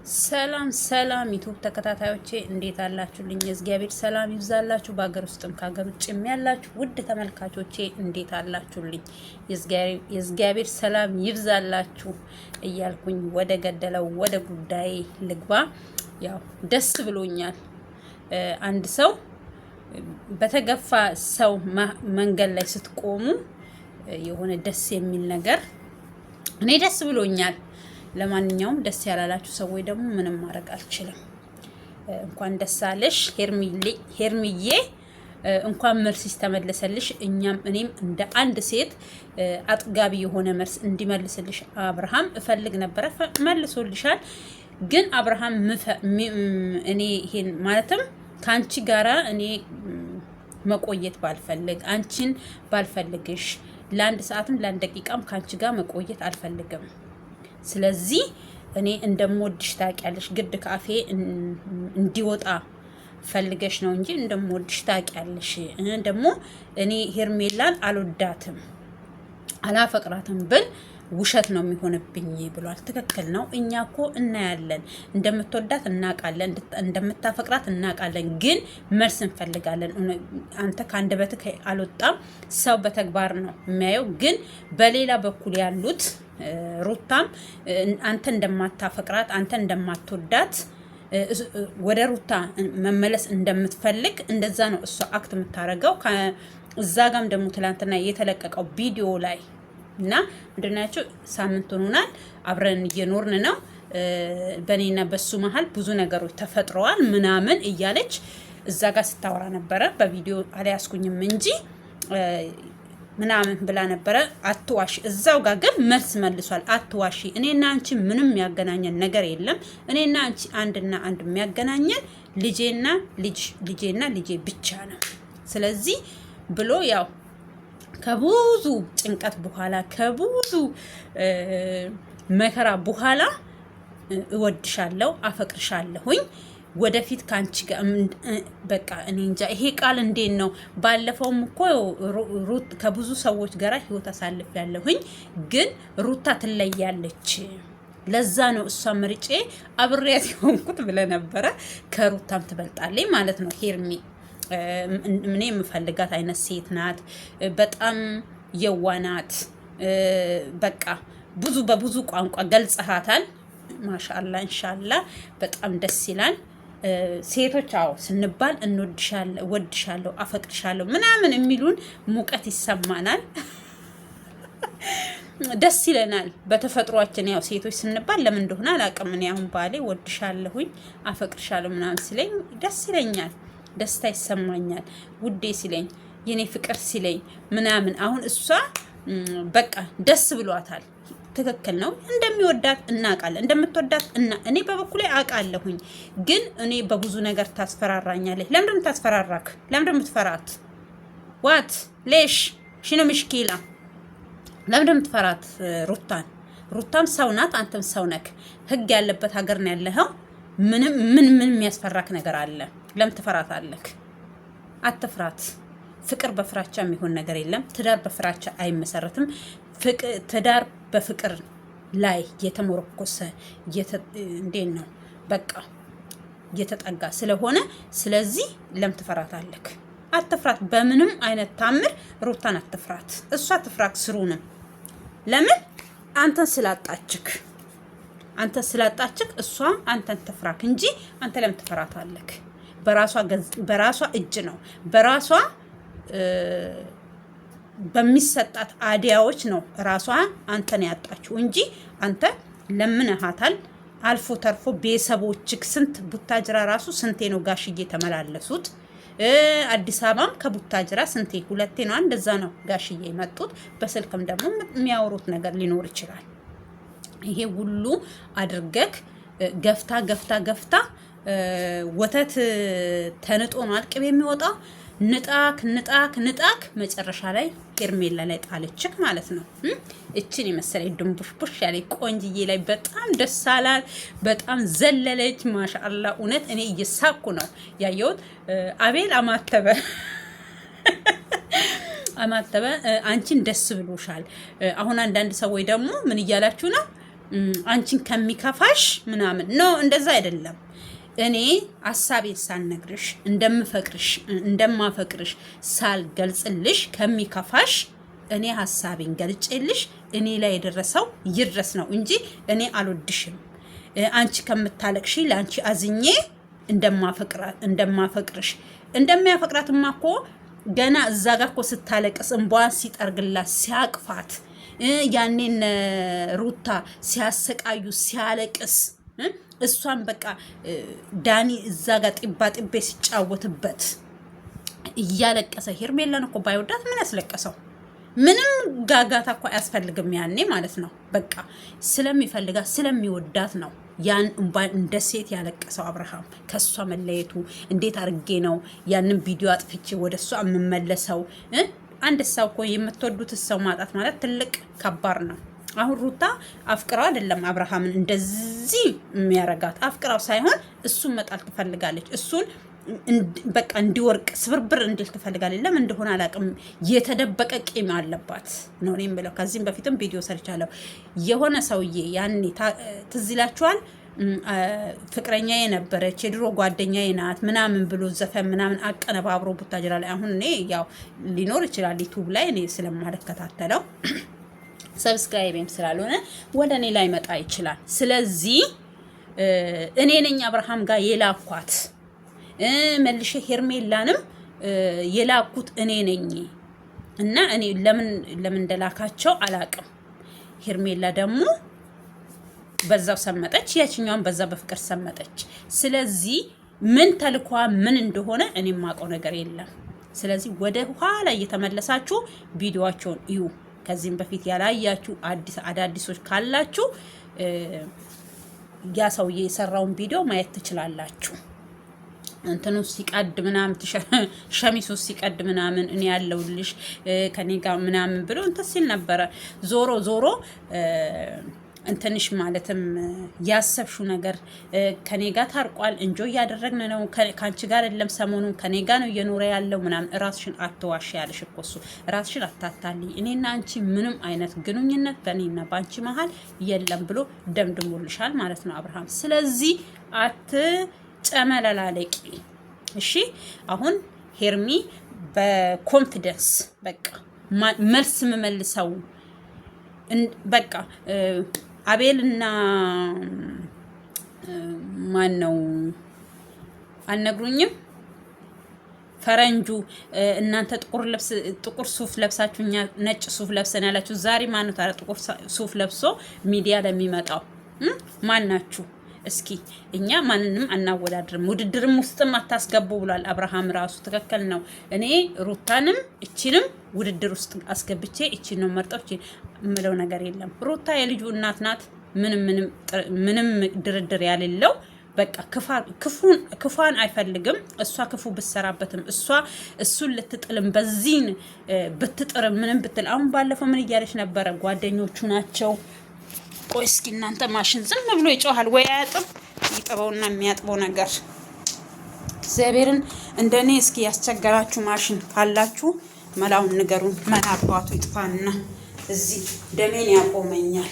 ሰላም ሰላም ዩቲዩብ ተከታታዮቼ እንዴት አላችሁልኝ? የእግዚአብሔር ሰላም ይብዛላችሁ። በአገር ውስጥም ከሀገር ውጭም ያላችሁ ውድ ተመልካቾቼ እንዴት አላችሁልኝ? የእግዚአብሔር ሰላም ይብዛላችሁ እያልኩኝ ወደ ገደለው ወደ ጉዳይ ልግባ። ያው ደስ ብሎኛል። አንድ ሰው በተገፋ ሰው መንገድ ላይ ስትቆሙ የሆነ ደስ የሚል ነገር እኔ ደስ ብሎኛል። ለማንኛውም ደስ ያላላችሁ ሰዎች ደግሞ ምንም ማድረግ አልችልም። እንኳን ደስ አለሽ ሄርሚዬ፣ እንኳን መልስሽ ተመለሰልሽ። እኔም እንደ አንድ ሴት አጥጋቢ የሆነ መልስ እንዲመልስልሽ አብርሃም እፈልግ ነበረ። መልሶልሻል። ግን አብርሃም እኔ ይሄን ማለትም ከአንቺ ጋራ እኔ መቆየት ባልፈልግ አንቺን ባልፈልግሽ ለአንድ ሰዓትም ለአንድ ደቂቃም ከአንቺ ጋር መቆየት አልፈልግም። ስለዚህ እኔ እንደምወድሽ ታውቂያለሽ። ግድ ካፌ እንዲወጣ ፈልገሽ ነው እንጂ እንደምወድሽ ታውቂያለሽ። ደግሞ እኔ ሄርሜላን አልወዳትም አላፈቅራትም ብል ውሸት ነው የሚሆንብኝ ብሏል። ትክክል ነው። እኛ እኮ እናያለን፣ እንደምትወዳት እናውቃለን፣ እንደምታፈቅራት እናውቃለን። ግን መልስ እንፈልጋለን። አንተ ከአንደበትህ አልወጣም። ሰው በተግባር ነው የሚያየው። ግን በሌላ በኩል ያሉት ሩታም አንተ እንደማታፈቅራት አንተ እንደማትወዳት ወደ ሩታ መመለስ እንደምትፈልግ እንደዛ ነው እሷ አክት የምታደርገው። እዛ ጋም ደግሞ ትላንትና የተለቀቀው ቪዲዮ ላይ እና ምንድናቸው ሳምንት ሆኖናል አብረን እየኖርን ነው፣ በእኔና በሱ መሀል ብዙ ነገሮች ተፈጥረዋል ምናምን እያለች እዛ ጋር ስታወራ ነበረ። በቪዲዮ አልያዝኩኝም እንጂ ምናምን ብላ ነበረ። አትዋሺ። እዛው ጋር ግን መልስ መልሷል። አትዋሺ፣ እኔና አንቺ ምንም የሚያገናኘን ነገር የለም። እኔና አንቺ አንድና አንድ የሚያገናኘን ልጄና ልጄ ብቻ ነው። ስለዚህ ብሎ ያው ከብዙ ጭንቀት በኋላ ከብዙ መከራ በኋላ እወድሻለሁ፣ አፈቅርሻለሁኝ ወደፊት ካንቺ ጋር በቃ እኔ እንጃ ይሄ ቃል እንዴት ነው። ባለፈውም እኮ ሩት ከብዙ ሰዎች ጋር ህይወት አሳልፍ ያለሁኝ ግን ሩታ ትለያለች፣ ለዛ ነው እሷ ምርጬ አብሬያት የሆንኩት ብለ ነበረ። ከሩታም ትበልጣለች ማለት ነው ሄርሚ። እኔ የምፈልጋት አይነት ሴት ናት። በጣም የዋናት። በቃ በብዙ ቋንቋ ገልጸሃታል። ማሻአላ ኢንሻአላ በጣም ደስ ይላል። ሴቶች አዎ ስንባል እወድሻለሁ፣ አፈቅርሻለሁ ምናምን የሚሉን ሙቀት ይሰማናል፣ ደስ ይለናል በተፈጥሯችን። ያው ሴቶች ስንባል ለምን እንደሆነ አላውቅም። እኔ አሁን ባሌ እወድሻለሁኝ አፈቅርሻለሁ ምናምን ሲለኝ ደስ ይለኛል፣ ደስታ ይሰማኛል። ውዴ ሲለኝ የኔ ፍቅር ሲለኝ ምናምን አሁን እሷ በቃ ደስ ብሏታል። ትክክል ነው። እንደሚወዳት እናውቃለን፣ እንደምትወዳት እኔ በበኩሌ አውቃለሁኝ። ግን እኔ በብዙ ነገር ታስፈራራኛለች። ለምንድን ታስፈራራክ? ለምንድን የምትፈራት? ዋት ሌሽ ሽኖ ምሽኪላ ለምንድን የምትፈራት ሩታም ሰው ናት፣ አንተም ሰው ነክ። ህግ ያለበት ሀገር ነው ያለኸው። ምን የሚያስፈራክ ነገር አለ? ለምን ትፈራታለክ? አትፍራት። ፍቅር በፍራቻ የሚሆን ነገር የለም። ትዳር በፍራቻ አይመሰረትም። ትዳር በፍቅር ላይ የተሞረኮሰ እንዴት ነው በቃ የተጠጋ ስለሆነ፣ ስለዚህ ለምን ትፈራታለክ? አትፍራት። በምንም አይነት ታምር ሩታን አትፍራት። እሷ ትፍራክ ስሩንም። ለምን? አንተን ስላጣችክ እሷ አንተን ትፍራክ እንጂ አንተ ለምን ትፈራታለክ? በራሷ እጅ ነው በራሷ በሚሰጣት አዲያዎች ነው ራሷ አንተን ያጣችው እንጂ አንተ ለምንሃታል። አልፎ ተርፎ ቤተሰቦችክ ስንት ቡታጅራ ራሱ ስንቴ ነው ጋሽዬ ተመላለሱት። አዲስ አበባም ከቡታጅራ ስንቴ ሁለቴ ነው እንደዛ ነው ጋሽዬ የመጡት። በስልክም ደግሞ የሚያወሩት ነገር ሊኖር ይችላል። ይሄ ሁሉ አድርገክ ገፍታ ወተት ተንጦ ነው አልቅብ የሚወጣው። ንጣክ መጨረሻ ላይ ሄርሜላ ላይ ጣለችክ ማለት ነው። እችን የመሰለኝ ድንቡሽቡሽ ያለ ቆንጅዬ ላይ በጣም ደስ አላል። በጣም ዘለለች። ማሻአላ እውነት እኔ እየሳኩ ነው ያየሁት። አቤል አማተበ አንቺን ደስ ብሎሻል። አሁን አንዳንድ ሰዎች ደግሞ ምን እያላችሁ ነው? አንቺን ከሚከፋሽ ምናምን ኖ እንደዛ አይደለም። እኔ ሐሳቤን ሳልነግርሽ እንደማፈቅርሽ ሳልገልጽልሽ ከሚከፋሽ እኔ ሐሳቤን ገልጬልሽ እኔ ላይ የደረሰው ይድረስ ነው እንጂ እኔ አልወድሽም አንቺ ከምታለቅሺ ለአንቺ አዝኜ እንደማፈቅርሽ እንደሚያፈቅራትማ እኮ ገና እዛ ጋር እኮ ስታለቅስ እንቧን ሲጠርግላት ሲያቅፋት ያኔን ሩታ ሲያሰቃዩ ሲያለቅስ እሷን በቃ ዳኒ እዛ ጋር ጢባ ጢቤ ሲጫወትበት እያለቀሰ ሄርሜላን እኮ ባይወዳት ምን ያስለቀሰው? ምንም ጋጋታ እኮ አያስፈልግም ያኔ ማለት ነው። በቃ ስለሚፈልጋት ስለሚወዳት ነው ያን እንባን እንደ ሴት ያለቀሰው አብርሃም። ከሷ መለየቱ እንዴት አድርጌ ነው ያንን ቪዲዮ አጥፍቼ ወደ እሷ የምመለሰው? አንድ ሰው እኮ የምትወዱት ሰው ማጣት ማለት ትልቅ ከባድ ነው። አሁን ሩታ አፍቅራው አይደለም አብርሃምን እንደዚህ የሚያረጋት፣ አፍቅራው ሳይሆን እሱን መጣል ትፈልጋለች። እሱን በቃ እንዲወርቅ ስብርብር እንዲል ትፈልጋለች። ለምን እንደሆነ አላውቅም። የተደበቀ ቂም አለባት ነው እኔም ብለው። ከዚህም በፊትም ቪዲዮ ሰርቻለሁ። የሆነ ሰውዬ ያኔ ትዝ ይላችኋል፣ ፍቅረኛ የነበረች የድሮ ጓደኛዬ ናት ምናምን ብሎ ዘፈን ምናምን አቀነባብሮ ቡታጅራ ላይ። አሁን እኔ ያው ሊኖር ይችላል ዩቲዩብ ላይ እኔ ስለማልከታተለው ሰብስክራይብም ስላልሆነ ወደ እኔ ላይ መጣ ይችላል። ስለዚህ እኔ ነኝ አብርሃም ጋር የላኳት መልሼ ሄርሜላንም የላኩት እኔ ነኝ እና እኔ ለምን እንደላካቸው አላቅም። ሄርሜላ ደግሞ በዛው ሰመጠች፣ ያችኛውን በዛ በፍቅር ሰመጠች። ስለዚህ ምን ተልኳ ምን እንደሆነ እኔ የማውቀው ነገር የለም። ስለዚህ ወደ ኋላ እየተመለሳችሁ ቪዲዮአቸውን እዩ። ከዚህም በፊት ያላያችሁ አዳዲሶች ካላችሁ ያ ሰውዬ የሰራውን ቪዲዮ ማየት ትችላላችሁ። እንትኑ ሲቀድ ምናምን ሸሚሱ ሲቀድ ምናምን እኔ ያለውልሽ ከኔ ጋር ምናምን ብሎ እንትን ሲል ነበረ። ዞሮ እንትንሽ ማለትም ያሰብሽው ነገር ከኔ ጋር ታርቋል፣ እንጆ እያደረግን ነው፣ ካንቺ ጋር አይደለም ሰሞኑን ከኔ ጋር ነው እየኖረ ያለው ምናምን። ራስሽን አትዋሽ ያለሽ እኮ እሱ። ራስሽን አታታልይ። እኔና አንቺ ምንም አይነት ግንኙነት በእኔና በአንቺ መሀል የለም ብሎ ደምድሞልሻል ማለት ነው አብርሃም። ስለዚህ ጨመለላለቂ። እሺ አሁን ሄርሚ በኮንፊደንስ በቃ መልስ የምመልሰው በቃ አቤልና ማን ነው አልነግሩኝም። ፈረንጁ እናንተ ጥቁር ሱፍ ለብሳችሁ እኛ ነጭ ሱፍ ለብሰን ያላችሁ ዛሬ ማን ነው ታዲያ ጥቁር ሱፍ ለብሶ ሚዲያ ለሚመጣው ማን ናችሁ? እስኪ እኛ ማንንም አናወዳድርም፣ ውድድርም ውስጥም አታስገቡ ብሏል አብርሃም ራሱ። ትክክል ነው። እኔ ሩታንም እቺንም ውድድር ውስጥ አስገብቼ እቺን ነው መርጠው የምለው ነገር የለም። ሩታ የልጁ እናት ናት። ምንም ድርድር ያሌለው በቃ ክፉን አይፈልግም። እሷ ክፉ ብትሰራበትም እሱን ልትጥልም በዚህን ብትጥርም ምንም ብትል አሁን ባለፈው ምን እያለች ነበረ? ጓደኞቹ ናቸው። ቆይ እስኪ እናንተ ማሽን ዝም ብሎ ይጮሃል ወይ አያጥብ? ይጠበውና የሚያጥበው ነገር እግዚአብሔርን እንደኔ እስኪ ያስቸገራችሁ ማሽን ካላችሁ መላውን ንገሩን። መናባቱ ይጥፋና እዚህ ደሜን ያቆመኛል።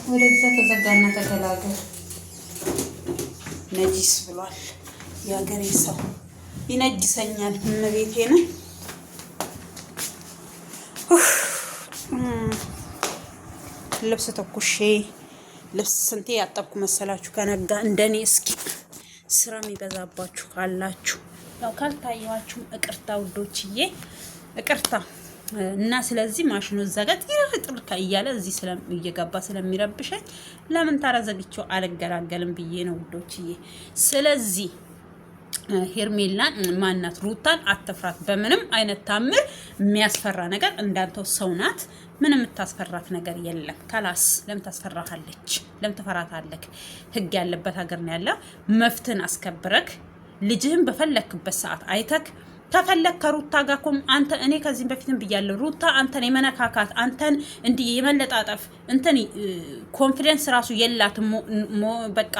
ወደዛ ተዘጋና ተገላገል። ነጂስ ብሏል የሀገሬ ሰው። ይነጅሰኛል እመቤቴን። ልብስ ተኩሼ ልብስ ስንቴ ያጠብኩ መሰላችሁ ከነጋ እንደኔ። እስኪ ስራ የሚበዛባችሁ ካላችሁ ያው ካልታየዋችሁ እቅርታ ውዶችዬ፣ እቅርታ እና ስለዚህ ማሽኑ ዘጋት ይርጥልካ እያለ እዚህ እየገባ ስለሚረብሸኝ ለምን ታረዘግቸው አልገላገልም ብዬ ነው ውዶችዬ። ስለዚህ ሄርሜላን ማናት ሩታን አትፍራት በምንም አይነት ታምር። የሚያስፈራ ነገር እንዳንተው ሰው ናት። ምንም የምታስፈራት ነገር የለም። ካላስ ለምን ታስፈራሃለች? ለምን ትፈራታለህ? ህግ ያለበት ሀገር ነው ያለ። መፍትን አስከብረክ ልጅህን በፈለክበት ሰዓት አይተክ ተፈለክ ከሩታ ጋር አንተ እኔ ከዚህም በፊትም ብያለሁ። ሩታ አንተን የመነካካት አንተን እንዲህ የመለጣጠፍ እንትን ኮንፊደንስ ራሱ የላትም። በቃ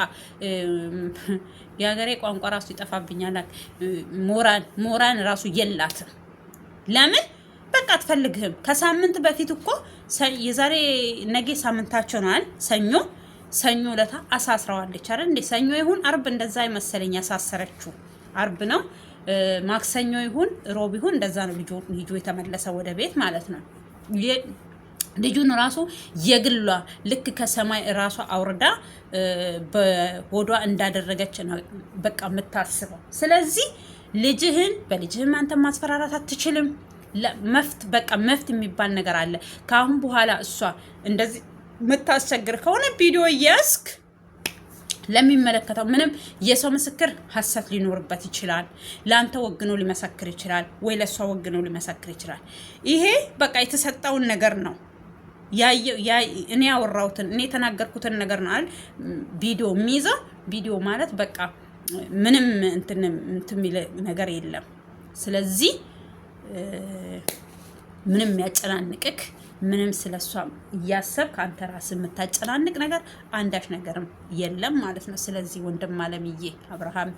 የሀገሬ ቋንቋ ራሱ ይጠፋብኛል። ሞራን ራሱ የላትም። ለምን በቃ አትፈልግህም። ከሳምንት በፊት እኮ የዛሬ ነገ ሳምንታቸው ነው አይደል? ሰኞ ለታ አሳስረዋለች አይደል እንዴ? ሰኞ ይሁን አርብ እንደዛ ይመስለኝ ያሳሰረችው አርብ ነው። ማክሰኞ ይሁን ሮብ ይሁን እንደዛ ነው ልጁ የተመለሰ ወደ ቤት ማለት ነው። ልጁን ራሱ የግሏ ልክ ከሰማይ ራሷ አውርዳ በሆዷ እንዳደረገች ነው በቃ የምታስበው። ስለዚህ በልጅህም አንተ ማስፈራራት አትችልም። መፍት የሚባል ነገር አለ። ከአሁን በኋላ እሷ እንደዚህ የምታስቸግር ከሆነ ቪዲዮ እያስክ ለሚመለከተው ምንም የሰው ምስክር ሀሰት ሊኖርበት ይችላል። ለአንተ ወግኖ ሊመሰክር ይችላል፣ ወይ ለእሷ ወግኖ ሊመሰክር ይችላል። ይሄ በቃ የተሰጠውን ነገር ነው። እኔ ያወራሁትን እኔ የተናገርኩትን ነገር ነው አይደል ቪዲዮ የሚይዘው። ቪዲዮ ማለት በቃ ምንም እንትን የሚል ነገር የለም። ስለዚህ ምንም ያጨናንቅክ ምንም ስለሷ እያሰብክ አንተ ራስህ የምታጨናንቅ ነገር አንዳች ነገርም የለም ማለት ነው። ስለዚህ ወንድም አለምዬ አብርሃም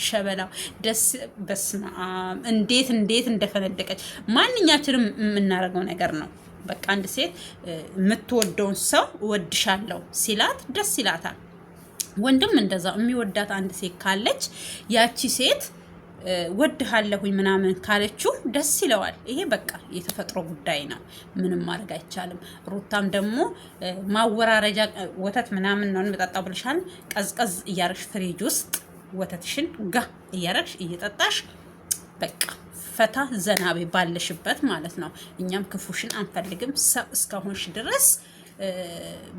ሸበላው ደስ በስመ አብ እንዴት እንደፈነደቀች ማንኛችንም የምናደርገው ነገር ነው። በቃ አንድ ሴት የምትወደውን ሰው እወድሻለሁ ሲላት ደስ ይላታል። ወንድም እንደዛ የሚወዳት አንድ ሴት ካለች ያቺ ሴት ወድሃለሁኝ ምናምን ካለችው ደስ ይለዋል። ይሄ በቃ የተፈጥሮ ጉዳይ ነው፣ ምንም ማድረግ አይቻልም። ሩታም ደግሞ ማወራረጃ ወተት ምናምን ነው የምጠጣው ብልሻል። ቀዝቀዝ እያረግሽ ፍሪጅ ውስጥ ወተትሽን ጋ እያረግሽ እየጠጣሽ በቃ ፈታ ዘናቤ ባለሽበት ማለት ነው። እኛም ክፉሽን አንፈልግም። ሰው እስከሆንሽ ድረስ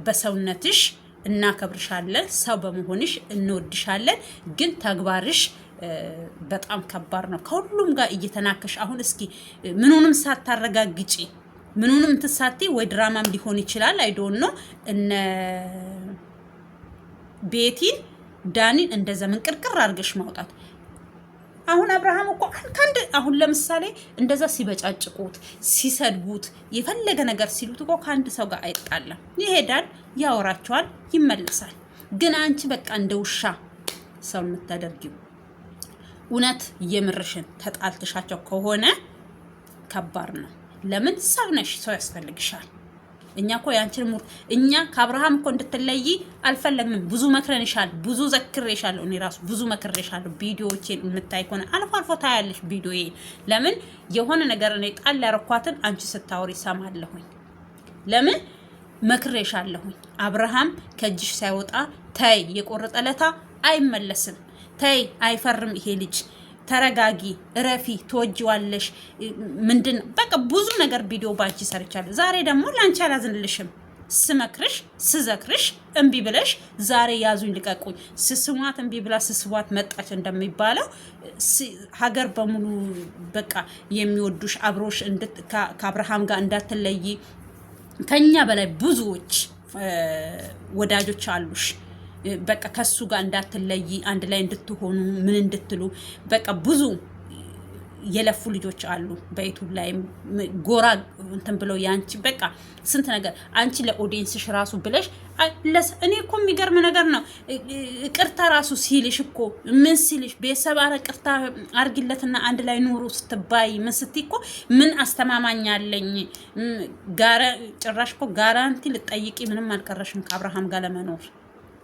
በሰውነትሽ እናከብርሻለን፣ ሰው በመሆንሽ እንወድሻለን። ግን ተግባርሽ በጣም ከባድ ነው። ከሁሉም ጋር እየተናከሽ አሁን እስኪ ምኑንም ሳታረጋግጪ ምኑንም ትሳቴ ወይ ድራማም ሊሆን ይችላል አይዶን ነው እነ ቤቲን ዳኒን እንደዛ መንቅርቅር አድርገሽ ማውጣት። አሁን አብርሃም እኮ አሁን ለምሳሌ እንደዛ ሲበጫጭቁት ሲሰድቡት የፈለገ ነገር ሲሉት እኮ ከአንድ ሰው ጋር አይጣላም። ይሄዳል፣ ያወራቸዋል፣ ይመለሳል። ግን አንቺ በቃ እንደ ውሻ ሰው የምታደርጊው እውነት የምርሽን ተጣልተሻቸው ከሆነ ከባድ ነው። ለምን ሰው ነሽ፣ ሰው ያስፈልግሻል። እኛ እኮ ያንቺን እኛ ከአብርሃም እኮ እንድትለይ አልፈለግንም። ብዙ መክረንሻል፣ ብዙ ዘክሬሻለሁ። እኔ ራሱ ብዙ መክሬሻለሁ። ቪዲዮዎቼን የምታይ ከሆነ አልፎ አልፎ ታያለሽ ቪዲዮዬ። ለምን የሆነ ነገር እኔ ጣል ያረኳትን አንቺ ስታወሪ ይሰማለሁኝ። ለምን መክሬሻለሁኝ። አብርሃም ከእጅሽ ሳይወጣ ተይ፣ የቆረጠለታ አይመለስም። ተይ፣ አይፈርም ይሄ ልጅ። ተረጋጊ፣ እረፊ፣ ትወጂዋለሽ። ምንድን በቃ ብዙ ነገር ቪዲዮ ባንቺ ሰርቻለሁ። ዛሬ ደግሞ ላንቺ አላዝንልሽም። ስመክርሽ ስዘክርሽ እምቢ ብለሽ ዛሬ ያዙኝ ልቀቁኝ። ስስሟት እምቢ ብላ ስስቧት መጣች እንደሚባለው ሀገር በሙሉ በቃ የሚወዱሽ አብሮሽ ከአብርሃም ጋር እንዳትለይ ከኛ በላይ ብዙዎች ወዳጆች አሉሽ። በቃ ከሱ ጋር እንዳትለይ አንድ ላይ እንድትሆኑ ምን እንድትሉ በቃ ብዙ የለፉ ልጆች አሉ። በዩቱብ ላይ ጎራ እንትን ብለው ያንቺ በቃ ስንት ነገር አንቺ ለኦዲየንስሽ ራሱ ብለሽ እኔ እኮ የሚገርም ነገር ነው። ቅርታ ራሱ ሲልሽ እኮ ምን ሲልሽ ቤተሰብ አረ ቅርታ አርጊለትና አንድ ላይ ኑሩ ስትባይ ምን ስትይ እኮ ምን አስተማማኛለኝ ጭራሽ እኮ ጋራንቲ ልጠይቂ ምንም አልቀረሽም ከአብርሃም ጋር ለመኖር።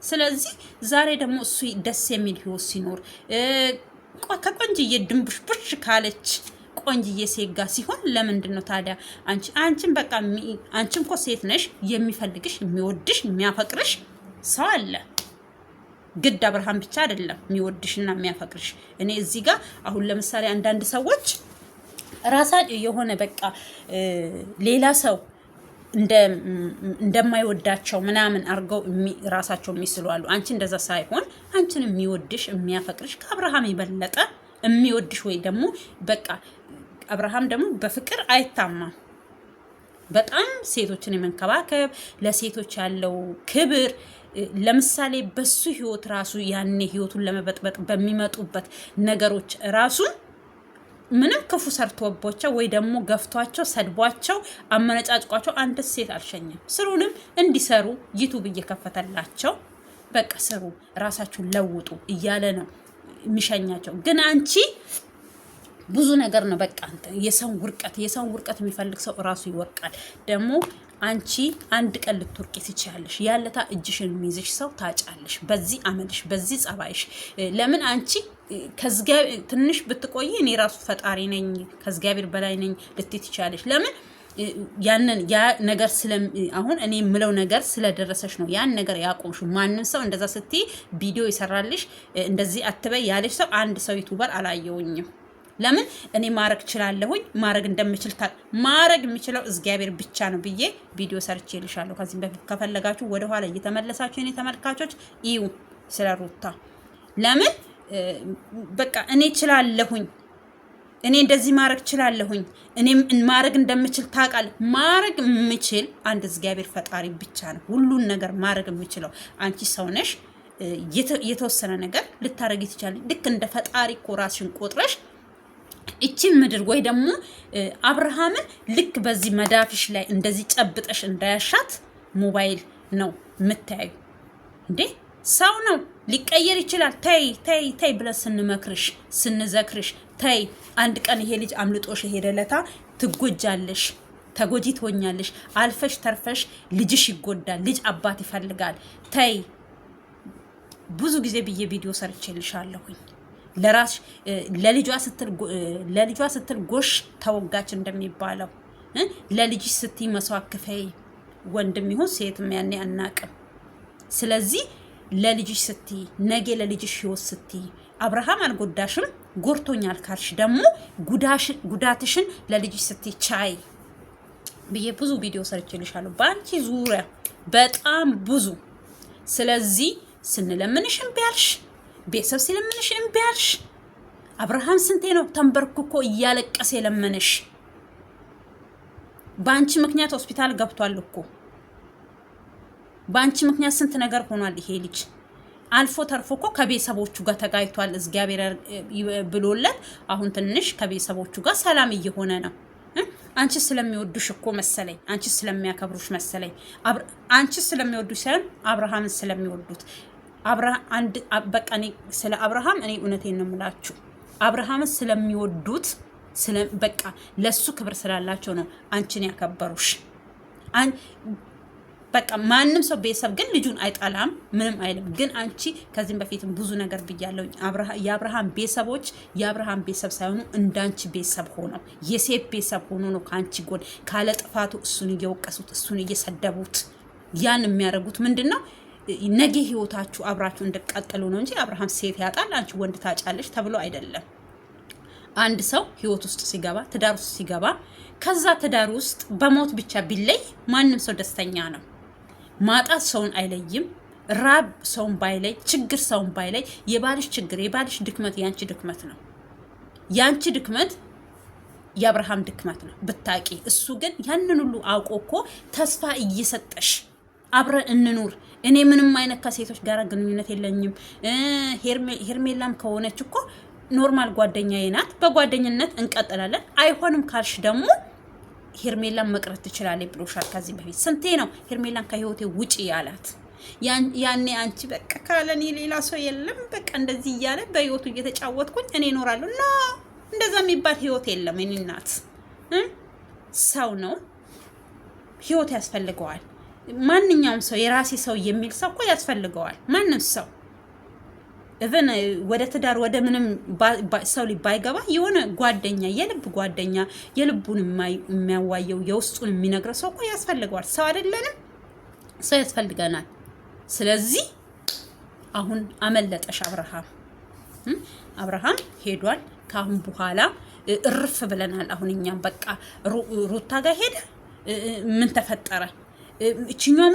ስለዚህ ዛሬ ደግሞ እሱ ደስ የሚል ህይወት ሲኖር ከቆንጅዬ ድንቡሽቡሽ ካለች ቆንጅዬ ሴት ጋር ሲሆን ለምንድን ነው ታዲያ አንቺን በቃ አንቺም እኮ ሴት ነሽ። የሚፈልግሽ የሚወድሽ የሚያፈቅርሽ ሰው አለ። ግድ አብርሃም ብቻ አይደለም የሚወድሽና የሚያፈቅርሽ። እኔ እዚህ ጋር አሁን ለምሳሌ አንዳንድ ሰዎች ራሳቸው የሆነ በቃ ሌላ ሰው እንደማይወዳቸው ምናምን አርገው ራሳቸው የሚስሉ አሉ። አንቺ እንደዛ ሳይሆን አንቺን የሚወድሽ የሚያፈቅርሽ ከአብርሃም የበለጠ የሚወድሽ ወይ ደግሞ በቃ አብርሃም ደግሞ በፍቅር አይታማም። በጣም ሴቶችን የመንከባከብ ለሴቶች ያለው ክብር ለምሳሌ በሱ ህይወት ራሱ ያኔ ህይወቱን ለመበጥበጥ በሚመጡበት ነገሮች ራሱ ምንም ክፉ ሰርቶባቸው ወይ ደግሞ ገፍቷቸው ሰድቧቸው አመነጫጭቋቸው አንድ ሴት አልሸኘም። ስሩንም እንዲሰሩ ዩቱብ እየከፈተላቸው በቃ ስሩ፣ ራሳችሁን ለውጡ እያለ ነው የሚሸኛቸው። ግን አንቺ ብዙ ነገር ነው። በቃ የሰውን ውርቀት የሚፈልግ ሰው ራሱ ይወርቃል። ደግሞ አንቺ አንድ ቀን ልትወርቂ ትችያለሽ። ያለታ እጅሽን የሚይዝሽ ሰው ታጫለሽ። በዚህ አመልሽ፣ በዚህ ጸባይሽ። ለምን አንቺ ትንሽ ብትቆይ እኔ ራሱ ፈጣሪ ነኝ ከእግዚአብሔር በላይ ነኝ ልትይ ትችያለሽ። ለምን ያ ነገር አሁን እኔ የምለው ነገር ስለደረሰሽ ነው ያን ነገር ያቆምሽ። ማንም ሰው እንደዛ ስትይ ቪዲዮ ይሰራልሽ እንደዚህ አትበይ ያለሽ ሰው አንድ ሰው ዩቲዩበር አላየውኝም። ለምን እኔ ማረግ እችላለሁኝ ማረግ እንደምችል ማረግ የሚችለው እግዚአብሔር ብቻ ነው ብዬ ቪዲዮ ሰርቼልሻለሁ ከዚህ በፊት። ከፈለጋችሁ ወደ ኋላ እየተመለሳችሁ እኔ ተመልካቾች እዩ ስለ ሩታ። ለምን በቃ እኔ እችላለሁኝ እኔ እንደዚህ ማረግ እችላለሁኝ እኔም ማረግ እንደምችል ታውቃል። ማረግ የምችል አንድ እግዚአብሔር ፈጣሪ ብቻ ነው ሁሉን ነገር ማረግ የምችለው። አንቺ ሰው ነሽ የተወሰነ ነገር ልታረጊ ትችላለሽ። ልክ እንደ ፈጣሪ እኮ ራስሽን ቆጥረሽ እቺን ምድር ወይ ደግሞ አብርሃምን ልክ በዚህ መዳፍሽ ላይ እንደዚህ ጨብጠሽ እንዳያሻት ሞባይል ነው የምታዩ እንዴ? ሰው ነው ሊቀየር ይችላል። ተይ ተይ ተይ ብለን ስንመክርሽ ስንዘክርሽ ተይ። አንድ ቀን ይሄ ልጅ አምልጦሽ ሄደለታ ትጎጃለሽ፣ ተጎጂ ትሆኛለሽ። አልፈሽ ተርፈሽ ልጅሽ ይጎዳል። ልጅ አባት ይፈልጋል። ተይ። ብዙ ጊዜ ብዬ ቪዲዮ ሰርቼልሻለሁኝ። ለልጇ ስትል ጎሽ ተወጋች እንደሚባለው ለልጅሽ ስትይ መስዋዕት ክፈይ። ወንድም ይሁን ሴትም ያኔ አናቅም። ስለዚህ ለልጅሽ ስትይ ነገ ለልጅሽ ህይወት ስትይ አብርሃም አልጎዳሽም፣ ጎርቶኛል ካልሽ ደግሞ ጉዳትሽን ለልጅሽ ስትይ ቻይ ብዬ ብዙ ቪዲዮ ሰርቼልሻለሁ በአንቺ ዙሪያ በጣም ብዙ። ስለዚህ ስንለምንሽ እምቢ አልሽ፣ ቤተሰብ ሲለምንሽ እምቢ አልሽ። አብርሃም ስንቴ ነው ተንበርክኮ እያለቀሰ የለመነሽ? በአንቺ ምክንያት ሆስፒታል ገብቷል እኮ። በአንቺ ምክንያት ስንት ነገር ሆኗል። ይሄ ልጅ አልፎ ተርፎ እኮ ከቤተሰቦቹ ጋር ተጋይቷል። እግዚአብሔር ብሎለት አሁን ትንሽ ከቤተሰቦቹ ጋር ሰላም እየሆነ ነው። አንቺ ስለሚወዱሽ እኮ መሰለኝ፣ አንቺ ስለሚያከብሩሽ መሰለኝ። አንቺ ስለሚወዱሽ ሳይሆን አብርሃምን ስለሚወዱት በቃ እኔ ስለ አብርሃም እኔ እውነቴን ነው የምላችሁ። አብርሃምን ስለሚወዱት በቃ ለሱ ክብር ስላላቸው ነው አንቺን ያከበሩሽ። በቃ ማንም ሰው ቤተሰብ ግን ልጁን አይጠላም ምንም አይልም። ግን አንቺ ከዚህም በፊትም ብዙ ነገር ብያለሁ። የአብርሃም ቤተሰቦች የአብርሃም ቤተሰብ ሳይሆኑ እንዳንቺ ቤተሰብ ሆነው የሴት ቤተሰብ ሆኖ ነው ከአንቺ ጎን ካለ ጥፋቱ እሱን እየወቀሱት እሱን እየሰደቡት ያን የሚያደርጉት ምንድን ነው? ነገ ህይወታችሁ አብራችሁ እንድትቀጥሉ ነው እንጂ አብርሃም ሴት ያጣል አንቺ ወንድ ታጫለሽ ተብሎ አይደለም። አንድ ሰው ህይወት ውስጥ ሲገባ ትዳር ውስጥ ሲገባ ከዛ ትዳር ውስጥ በሞት ብቻ ቢለይ ማንም ሰው ደስተኛ ነው። ማጣት ሰውን አይለይም። ራብ ሰውን ባይለይ፣ ችግር ሰውን ባይለይ፣ የባልሽ ችግር የባልሽ ድክመት ያንቺ ድክመት ነው። ያንቺ ድክመት የአብርሃም ድክመት ነው ብታቂ። እሱ ግን ያንን ሁሉ አውቆ እኮ ተስፋ እየሰጠሽ አብረን እንኑር፣ እኔ ምንም አይነት ከሴቶች ጋር ግንኙነት የለኝም፣ ሄርሜላም ከሆነች እኮ ኖርማል ጓደኛዬ ናት፣ በጓደኝነት እንቀጥላለን፣ አይሆንም ካልሽ ደግሞ ሄርሜላን መቅረት ትችላለች ብሎሻል ከዚህ በፊት። ስንቴ ነው ሄርሜላን ከህይወቴ ውጪ ያላት? ያኔ አንቺ በቃ ካለኔ ሌላ ሰው የለም በቃ እንደዚህ እያለ በህይወቱ እየተጫወትኩኝ እኔ እኖራለሁ። ና እንደዛ የሚባል ህይወት የለም። እኔ እናት ሰው ነው፣ ህይወት ያስፈልገዋል። ማንኛውም ሰው የራሴ ሰው የሚል ሰው እኮ ያስፈልገዋል። ማንም ሰው እቨን ወደ ትዳር ወደ ምንም ሰው ባይገባ የሆነ ጓደኛ፣ የልብ ጓደኛ፣ የልቡን የሚያዋየው የውስጡን የሚነግረው ሰው እኮ ያስፈልገዋል። ሰው አይደለንም? ሰው ያስፈልገናል። ስለዚህ አሁን አመለጠሽ አብርሃም ሄዷል። ካሁን በኋላ እርፍ ብለናል። አሁን እኛም በቃ ሩታ ጋር ሄደ ምን ተፈጠረ እችኛዋ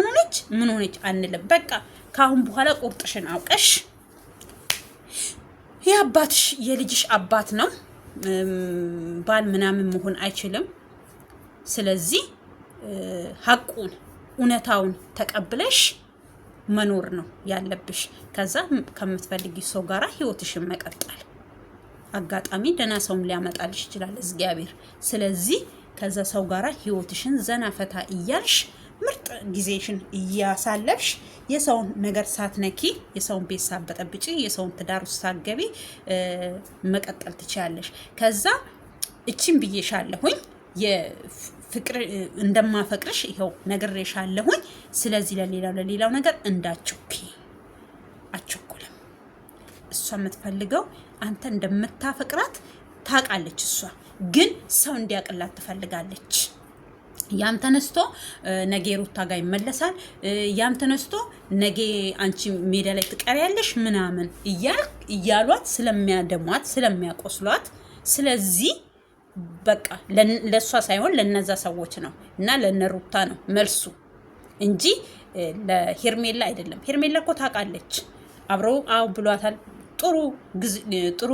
ምን ሆነች አንልም። በቃ ካሁን በኋላ ቁርጥሽን አውቀሽ የአባትሽ የልጅሽ አባት ነው፣ ባል ምናምን መሆን አይችልም። ስለዚህ ሀቁን እውነታውን ተቀብለሽ መኖር ነው ያለብሽ። ከዛ ከምትፈልጊ ሰው ጋራ ህይወትሽን መቀጠል። አጋጣሚ ደህና ሰውም ሊያመጣልሽ ይችላል እግዚአብሔር። ስለዚህ ከዛ ሰው ጋራ ህይወትሽን ዘና ፈታ እያልሽ ምርጥ ጊዜሽን እያሳለፍሽ የሰውን ነገር ሳትነኪ የሰውን ቤት ሳትበጠብጪ የሰውን ትዳር ውስጥ ሳትገቢ መቀጠል ትችያለሽ። ከዛ እቺን ብዬሻለሁኝ የፍቅር እንደማፈቅርሽ ይኸው ነግሬሻለሁኝ። ስለዚህ ለሌላው ነገር እንዳትቸኩ። አትቸኩልም። እሷ የምትፈልገው አንተ እንደምታፈቅራት ታውቃለች። እሷ ግን ሰው እንዲያቅላት ትፈልጋለች። ያም ተነስቶ ነገ ሩታ ጋር ይመለሳል፣ ያም ተነስቶ ነገ አንቺ ሜዳ ላይ ትቀሪያለሽ ምናምን እያሏት ስለሚያደሟት ስለሚያቆስሏት፣ ስለዚህ በቃ ለሷ ሳይሆን ለነዛ ሰዎች ነው እና ለነሩታ ነው መልሱ እንጂ ለሄርሜላ አይደለም። ሄርሜላ እኮ ታውቃለች። አብረው ብሏታል። ጥሩ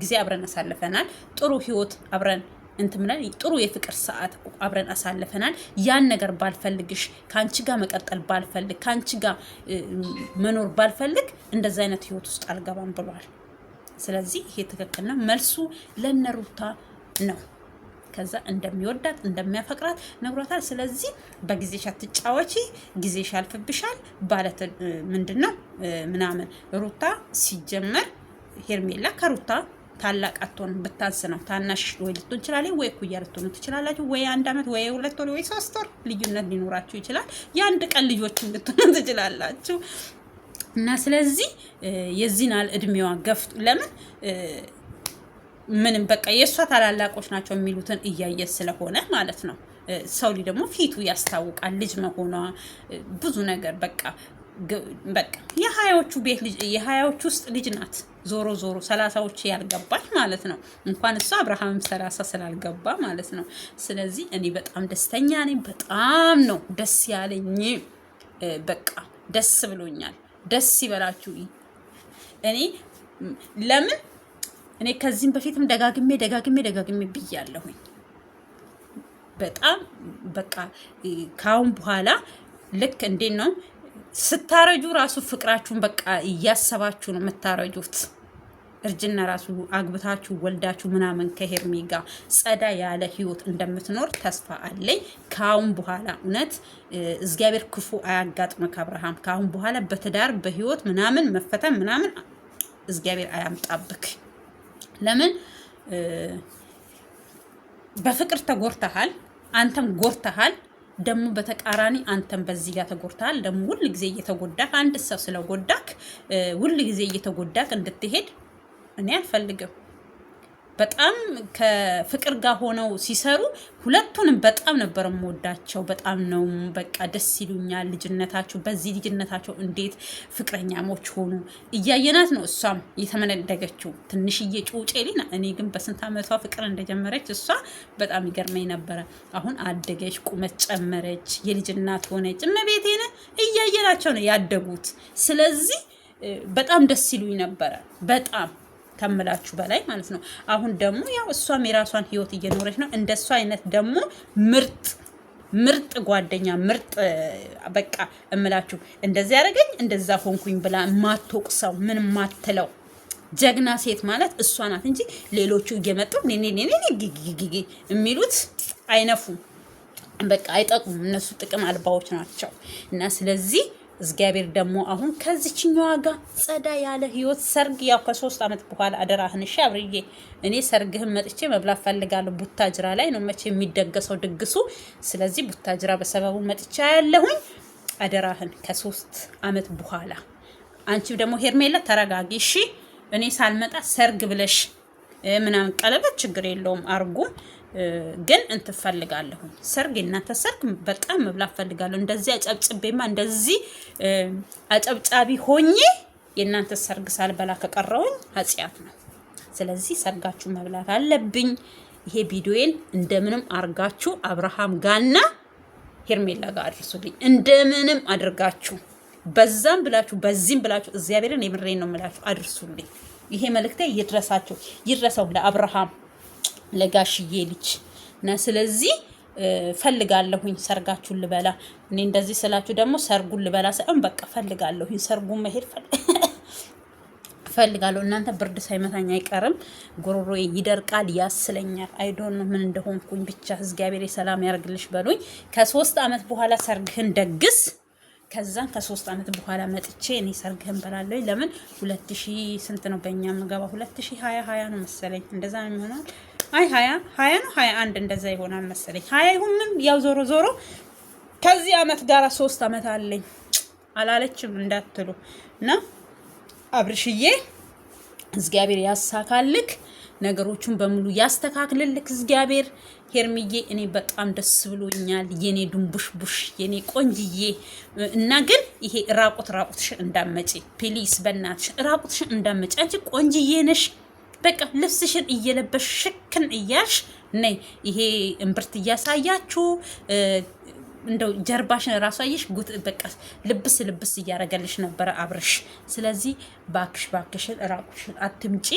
ጊዜ አብረን አሳልፈናል። ጥሩ ህይወት አብረን እንትምናል። ጥሩ የፍቅር ሰዓት አብረን አሳልፈናል። ያን ነገር ባልፈልግሽ፣ ካንቺ ጋር መቀጠል ባልፈልግ፣ ካንቺ ጋር መኖር ባልፈልግ እንደዛ አይነት ህይወት ውስጥ አልገባም ብሏል። ስለዚህ ይሄ ትክክል ነው። መልሱ ለነሩታ ነው። ከዛ እንደሚወዳት እንደሚያፈቅራት ነግሯታል። ስለዚህ በጊዜሽ አትጫወቺ፣ ጊዜሽ ያልፍብሻል። ባለት ምንድነው ምናምን ሩታ ሲጀመር ሄርሜላ ከሩታ ታላቅ አትሆን፣ ብታንስ ነው። ታናሽ ወይ ልትሆን ትችላለች፣ ወይ እኩያ ልትሆኑ ትችላላችሁ፣ ወይ 1 አመት ወይ 2 ወር ወይ 3 ወር ልዩነት ሊኖራችሁ ይችላል። የአንድ ቀን ልጆችን ልትሆኑ ትችላላችሁ። እና ስለዚህ የዚህናል እድሜዋ ገፍቱ። ለምን ምንም በቃ የእሷ ታላላቆች ናቸው የሚሉትን እያየ ስለሆነ ማለት ነው። ሰው ልጅ ደግሞ ፊቱ ያስታውቃል፣ ልጅ መሆኗ ብዙ ነገር በቃ የሀያዎቹ ቤት ልጅ የሀያዎቹ ውስጥ ልጅ ናት። ዞሮ 30ዎች ያልገባች ማለት ነው። እንኳን እሷ አብርሃምም 30 ስላልገባ ማለት ነው። ስለዚህ እኔ በጣም ደስተኛ ነኝ። በጣም ነው ደስ ያለኝ። በቃ ደስ ብሎኛል። ደስ ይበላችሁ። እኔ ከዚህም በፊትም ደጋግሜ ብያለሁኝ። በጣም በቃ ካሁን በኋላ ልክ እንዴት ነው ስታረጁ ራሱ ፍቅራችሁን በቃ እያሰባችሁ ነው የምታረጁት። እርጅና ራሱ አግብታችሁ ወልዳችሁ ምናምን ከሄርሜ ጋር ጸዳ ያለ ህይወት እንደምትኖር ተስፋ አለኝ። ካሁን በኋላ እውነት እግዚአብሔር ክፉ አያጋጥምክ አብርሃም። ካሁን በኋላ በትዳር በህይወት ምናምን መፈተን ምናምን እግዚአብሔር አያምጣብክ። ለምን በፍቅር ተጎርተሃል፣ አንተም ጎርተሃል። ደግሞ በተቃራኒ አንተም በዚህ ጋር ተጎርተሃል። ደግሞ ሁሉ ጊዜ እየተጎዳክ አንድ ሰው ስለጎዳክ ሁሉ ጊዜ እየተጎዳክ እንድትሄድ እኔ አልፈልግም። በጣም ከፍቅር ጋር ሆነው ሲሰሩ ሁለቱንም በጣም ነበር የምወዳቸው። በጣም ነው በቃ ደስ ይሉኛል። ልጅነታቸው በዚህ ልጅነታቸው እንዴት ፍቅረኛሞች ሆኑ እያየናት ነው። እሷም የተመነደገችው ትንሽዬ ጩጬ ሊና። እኔ ግን በስንት ዓመቷ ፍቅር እንደጀመረች እሷ በጣም ይገርመኝ ነበረ። አሁን አደገች፣ ቁመት ጨመረች፣ የልጅ እናት ሆነች። እመቤቴን እያየናቸው ነው ያደጉት። ስለዚህ በጣም ደስ ይሉኝ ነበረ በጣም ከምላችሁ በላይ ማለት ነው። አሁን ደግሞ ያው እሷም የራሷን ህይወት እየኖረች ነው። እንደሷ አይነት ደግሞ ምርጥ ጓደኛ ምርጥ በቃ እምላችሁ እንደዚህ ያደረገኝ እንደዛ ሆንኩኝ ብላ ማትወቅሰው ምን ማትለው ጀግና ሴት ማለት እሷ ናት እንጂ ሌሎቹ እየመጡ ጊጊጊጊ የሚሉት አይነፉም። በቃ አይጠቅሙም። እነሱ ጥቅም አልባዎች ናቸው። እና ስለዚህ እግዚአብሔር ደግሞ አሁን ከዚችኛዋ ጋር ጸዳ ያለ ህይወት ሰርግ ያው ከ3 አመት በኋላ አደራህን እሺ አብርዬ፣ እኔ ሰርግህን መጥቼ መብላት ፈልጋለሁ። ቡታጅራ ላይ ነው መቼ የሚደገሰው ድግሱ። ስለዚህ ቡታጅራ በሰበቡ መጥቻ ያለሁኝ አደራህን ከ3 አመት በኋላ። አንቺ ደግሞ ሄርሜላ ተረጋጊ እሺ። እኔ ሳልመጣ ሰርግ ብለሽ ምናምን ቀለበት ችግር የለውም አርጉ። ግን እንትፈልጋለሁ ሰርግ እናንተ ሰርግ በጣም መብላት ፈልጋለሁ። እንደዚህ አጨብጭቤማ እንደዚህ አጨብጫቢ ሆኜ የእናንተ ሰርግ ሳልበላ ከቀረውኝ ኃጢአት ነው። ስለዚህ ሰርጋችሁ መብላት አለብኝ። ይሄ ቪዲዮዬን እንደምንም አርጋችሁ አብርሃም ጋና ሄርሜላ ጋር አድርሱልኝ። እንደምንም አድርጋችሁ በዛም ብላችሁ በዚህም ብላችሁ እግዚአብሔርን የምሬን ነው የምላችሁ አድርሱልኝ። ይሄ መልእክቴ ይድረሰው ለአብርሃም ለጋሽዬ ልጅ እና ስለዚህ ፈልጋለሁኝ ሰርጋችሁን ልበላ። እኔ እንደዚህ ስላችሁ ደግሞ ሰርጉን ልበላ ሳይሆን በቃ ፈልጋለሁኝ ሰርጉን መሄድ እፈልጋለሁ። እናንተ ብርድ ሳይመታኝ አይቀርም፣ ጉሮሮዬ ይደርቃል፣ ያስለኛል። አይዶን ምን እንደሆንኩኝ ብቻ እግዚአብሔር ሰላም ያርግልሽ በሉኝ። ከ3 አመት በኋላ ሰርግህን ደግስ። ከዛን ከ3 አመት በኋላ መጥቼ እኔ ሰርግህን በላለሁ። ለምን 2000 ስንት ነው በእኛ የምገባው? 2020 ነው መሰለኝ፣ እንደዛ ነው የሚሆነው። አይ 20 ነው 21 እንደዛ ይሆናል መሰለኝ። 20 ይሁንም ያው ዞሮ ዞሮ ከዚህ አመት ጋር 3 አመት አለኝ አላለችም እንዳትሉ እና አብርሽዬ እግዚአብሔር ያሳካልክ፣ ነገሮቹን በሙሉ ያስተካክልልክ እግዚአብሔር። ሄርሚዬ እኔ በጣም ደስ ብሎኛል የኔ ዱንቡሽቡሽ የኔ ቆንጅዬ። እና ግን ይሄ ራቁትሽን እንዳመጪ ፕሊስ፣ በእናትሽ ራቁትሽን እንዳመጪ። አንቺ ቆንጅዬ ነሽ። በቃ ልብስሽን እየለበሽ ሽክን እያልሽ ነይ። ይሄ እምብርት እያሳያችሁ እንደው ጀርባሽን ራሱ አየሽ ጉት በቃ ልብስ እያረገልሽ ነበረ አብርሽ። ስለዚህ ባክሽን ራቁሽን አትምጪ።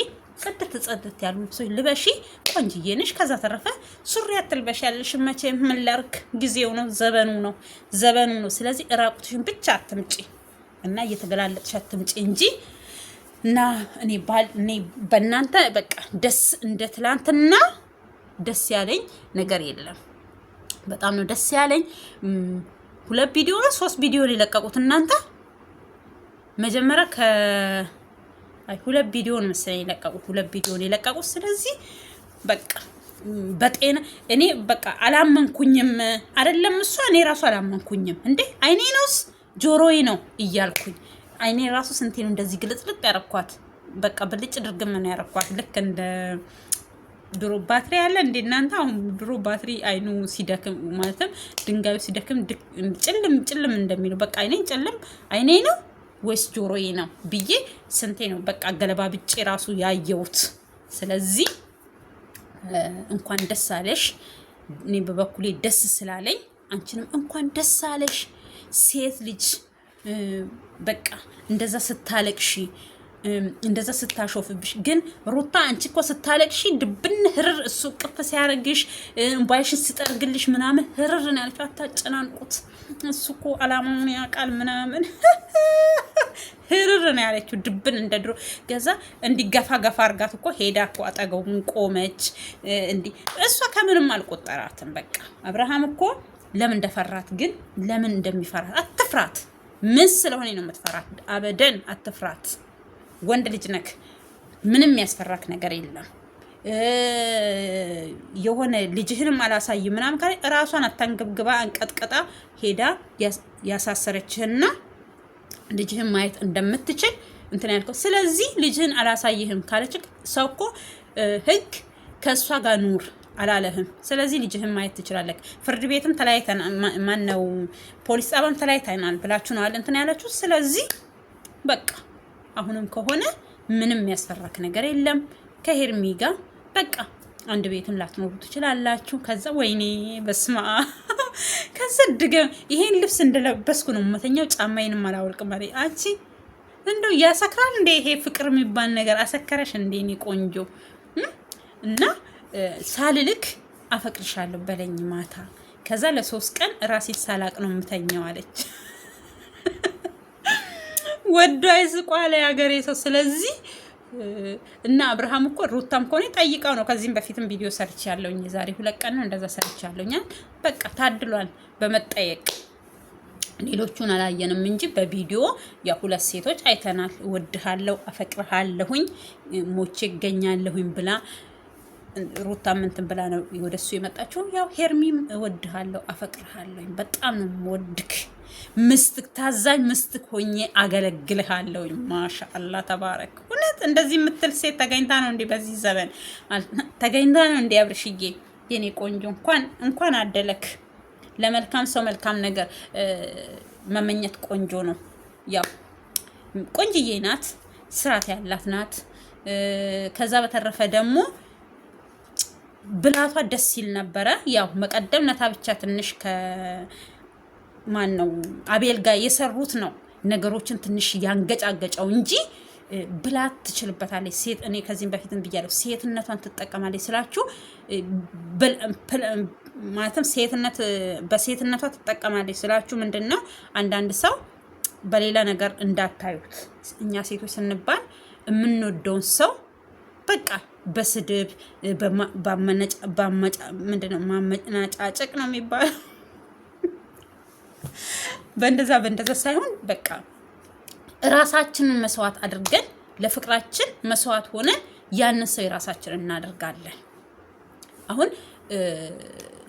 ጽድት ያሉ ልብሶች ልበሺ። ቆንጅዬ ነሽ። ከዛ ተረፈ ሱሪ አትልበሽ ያለሽ መቼም ምን ላርክ፣ ጊዜው ነው፣ ዘበኑ ነው። ስለዚህ ራቁትሽን ብቻ አትምጪ እና እየተገላለጥሽ አትምጪ እንጂ እና እኔ በእናንተ በቃ ደስ እንደ ትላንትና ደስ ያለኝ ነገር የለም። በጣም ነው ደስ ያለኝ። 2 ቪዲዮ ነው 3 ቪዲዮ ነው የለቀቁት እናንተ። መጀመሪያ 2 ቪዲዮ ነው መሰለኝ የለቀቁት፣ 2 ቪዲዮ ነው የለቀቁት። ስለዚህ በቃ በጤና እኔ በቃ አላመንኩኝም። አይደለም እሷ እኔ ራሱ አላመንኩኝም። እንዴ አይኔ ነውስ ጆሮዬ ነው እያልኩኝ አይኔ ራሱ ስንቴ ነው እንደዚህ ግልጽልጥ ያረኳት። በቃ ብልጭ ድርግም ነው ያረኳት። ልክ እንደ ድሮ ባትሪ ያለ እንደ እናንተ አሁን ድሮ ባትሪ አይኑ ሲደክም ማለትም ድንጋዩ ሲደክም ጭልም እንደሚለው በቃ አይኔ ነው ወይስ ጆሮዬ ነው ብዬ ስንቴ ነው በቃ ገለባ ብጬ ራሱ ያየሁት። ስለዚህ እንኳን ደስ አለሽ። እኔ በበኩሌ ደስ ስላለኝ አንቺንም እንኳን ደስ አለሽ። ሴት ልጅ በቃ እንደዛ ስታለቅሺ እንደዛ ስታሾፍብሽ ግን ሩታ አንቺ እኮ ስታለቅሺ ድብን ህርር እሱ ቅፍ ሲያረግሽ ባይሽን ሲጠርግልሽ ምናምን ህርር ነው ያለችው። አታጨናንቁት፣ እሱ እኮ አላማውን ያውቃል ምናምን ህርር ነው ያለችው። ድብን እንደ ድሮ ገዛ እንዲገፋ አርጋት እኮ ሄዳ እኮ አጠገቡን ቆመች። እንዲህ እሷ ከምንም አልቆጠራትም። በቃ አብርሃም እኮ ለምን እንደፈራት ግን ለምን እንደሚፈራት አትፍራት። ምን ስለሆነ ነው የምትፈራት? አበደን አትፍራት። ወንድ ልጅ ነክ ምንም ያስፈራክ ነገር የለም። የሆነ ልጅህንም አላሳይ ምናምን ካለ ራሷን አታንገብግባ አንቀጥቀጣ ሄዳ ያሳሰረችህና ልጅህን ማየት እንደምትችል እንትን ያልከው። ስለዚህ ልጅህን አላሳይህም ካለች ሰው እኮ ህግ ከእሷ ጋር ኑር አላለህም። ስለዚህ ልጅህን ማየት ትችላለህ። ፍርድ ቤትም ተለያይተናል፣ ማነው ፖሊስ ጣቢያም ተለያይተናል ብላችሁ ነው አለ እንትን ያላችሁ። ስለዚህ በቃ አሁንም ከሆነ ምንም የሚያስፈራክ ነገር የለም። ከሄርሚ ጋር በቃ አንድ ቤትም ላትኖሩ ትችላላችሁ። ከዛ ወይኔ በስማ ከዛ ድገም ይሄን ልብስ እንደለበስኩ ነው መተኛው። ጫማዬንም አላወልቅም ማለት አንቺ እንደው ያሰክራል እንደ ይሄ ፍቅር የሚባል ነገር አሰከረሽ እንደ እኔ ቆንጆ እና ሳልልክ አፈቅርሻለሁ በለኝ ማታ። ከዛ ለ3 ቀን ራሴ ሳላቅ ነው የምተኛው አለች። ወዶ አይስቋለ ያገሬ ሰው። ስለዚህ እና አብርሃም እኮ ሩታም ከሆነ ጠይቀው ነው። ከዚህም በፊትም ቪዲዮ ሰርች ያለውኝ ዛሬ 2 ቀን ነው እንደዛ ሰርች ያለውኝ። በቃ ታድሏል በመጠየቅ። ሌሎቹን አላየንም እንጂ በቪዲዮ ያ 2 ሴቶች አይተናል። ወድሃለሁ፣ አፈቅርሃለሁኝ፣ ሞቼ እገኛለሁኝ ብላ ሩታ ምንትን ብላ ነው ወደሱ የመጣችው። ያው ሄርሚም እወድሃለሁ፣ አፈቅርሃለሁኝ፣ በጣም ነው ወድክ ምስትክ ታዛኝ ምስትክ ሆኜ አገለግልሃለሁ። ማሻአላ ተባረክ። እውነት እንደዚህ የምትል ሴት ተገኝታ ነው እንዴ? በዚህ ዘመን ተገኝታ ነው እንዴ? አብርሽዬ የኔ ቆንጆ እንኳን አደለክ። ለመልካም ሰው መልካም ነገር መመኘት ቆንጆ ነው። ያው ቆንጅዬ ናት፣ ስርዓት ያላት ናት። ከዛ በተረፈ ደግሞ ብላቷ ደስ ይል ነበረ። ያው መቀደም ነታ ብቻ ትንሽ ማን ነው አቤል ጋር የሰሩት ነው ነገሮችን ትንሽ ያንገጫገጫው እንጂ ብላት ትችልበታለች። ሴት እኔ ከዚህም በፊትም ብያለሁ፣ ሴትነቷን ትጠቀማለች ስላችሁ ማለትም በሴትነቷ ትጠቀማለች ስላችሁ ምንድነው አንዳንድ ሰው በሌላ ነገር እንዳታዩት። እኛ ሴቶች ስንባል የምንወደውን ሰው በቃ በስድብ ምንድነው ማመናጫጨቅ ነው የሚባለው። በእንደዛ ሳይሆን በቃ ራሳችንን መስዋዕት አድርገን ለፍቅራችን መስዋዕት ሆነን ያንን ሰው የራሳችን እናደርጋለን። አሁን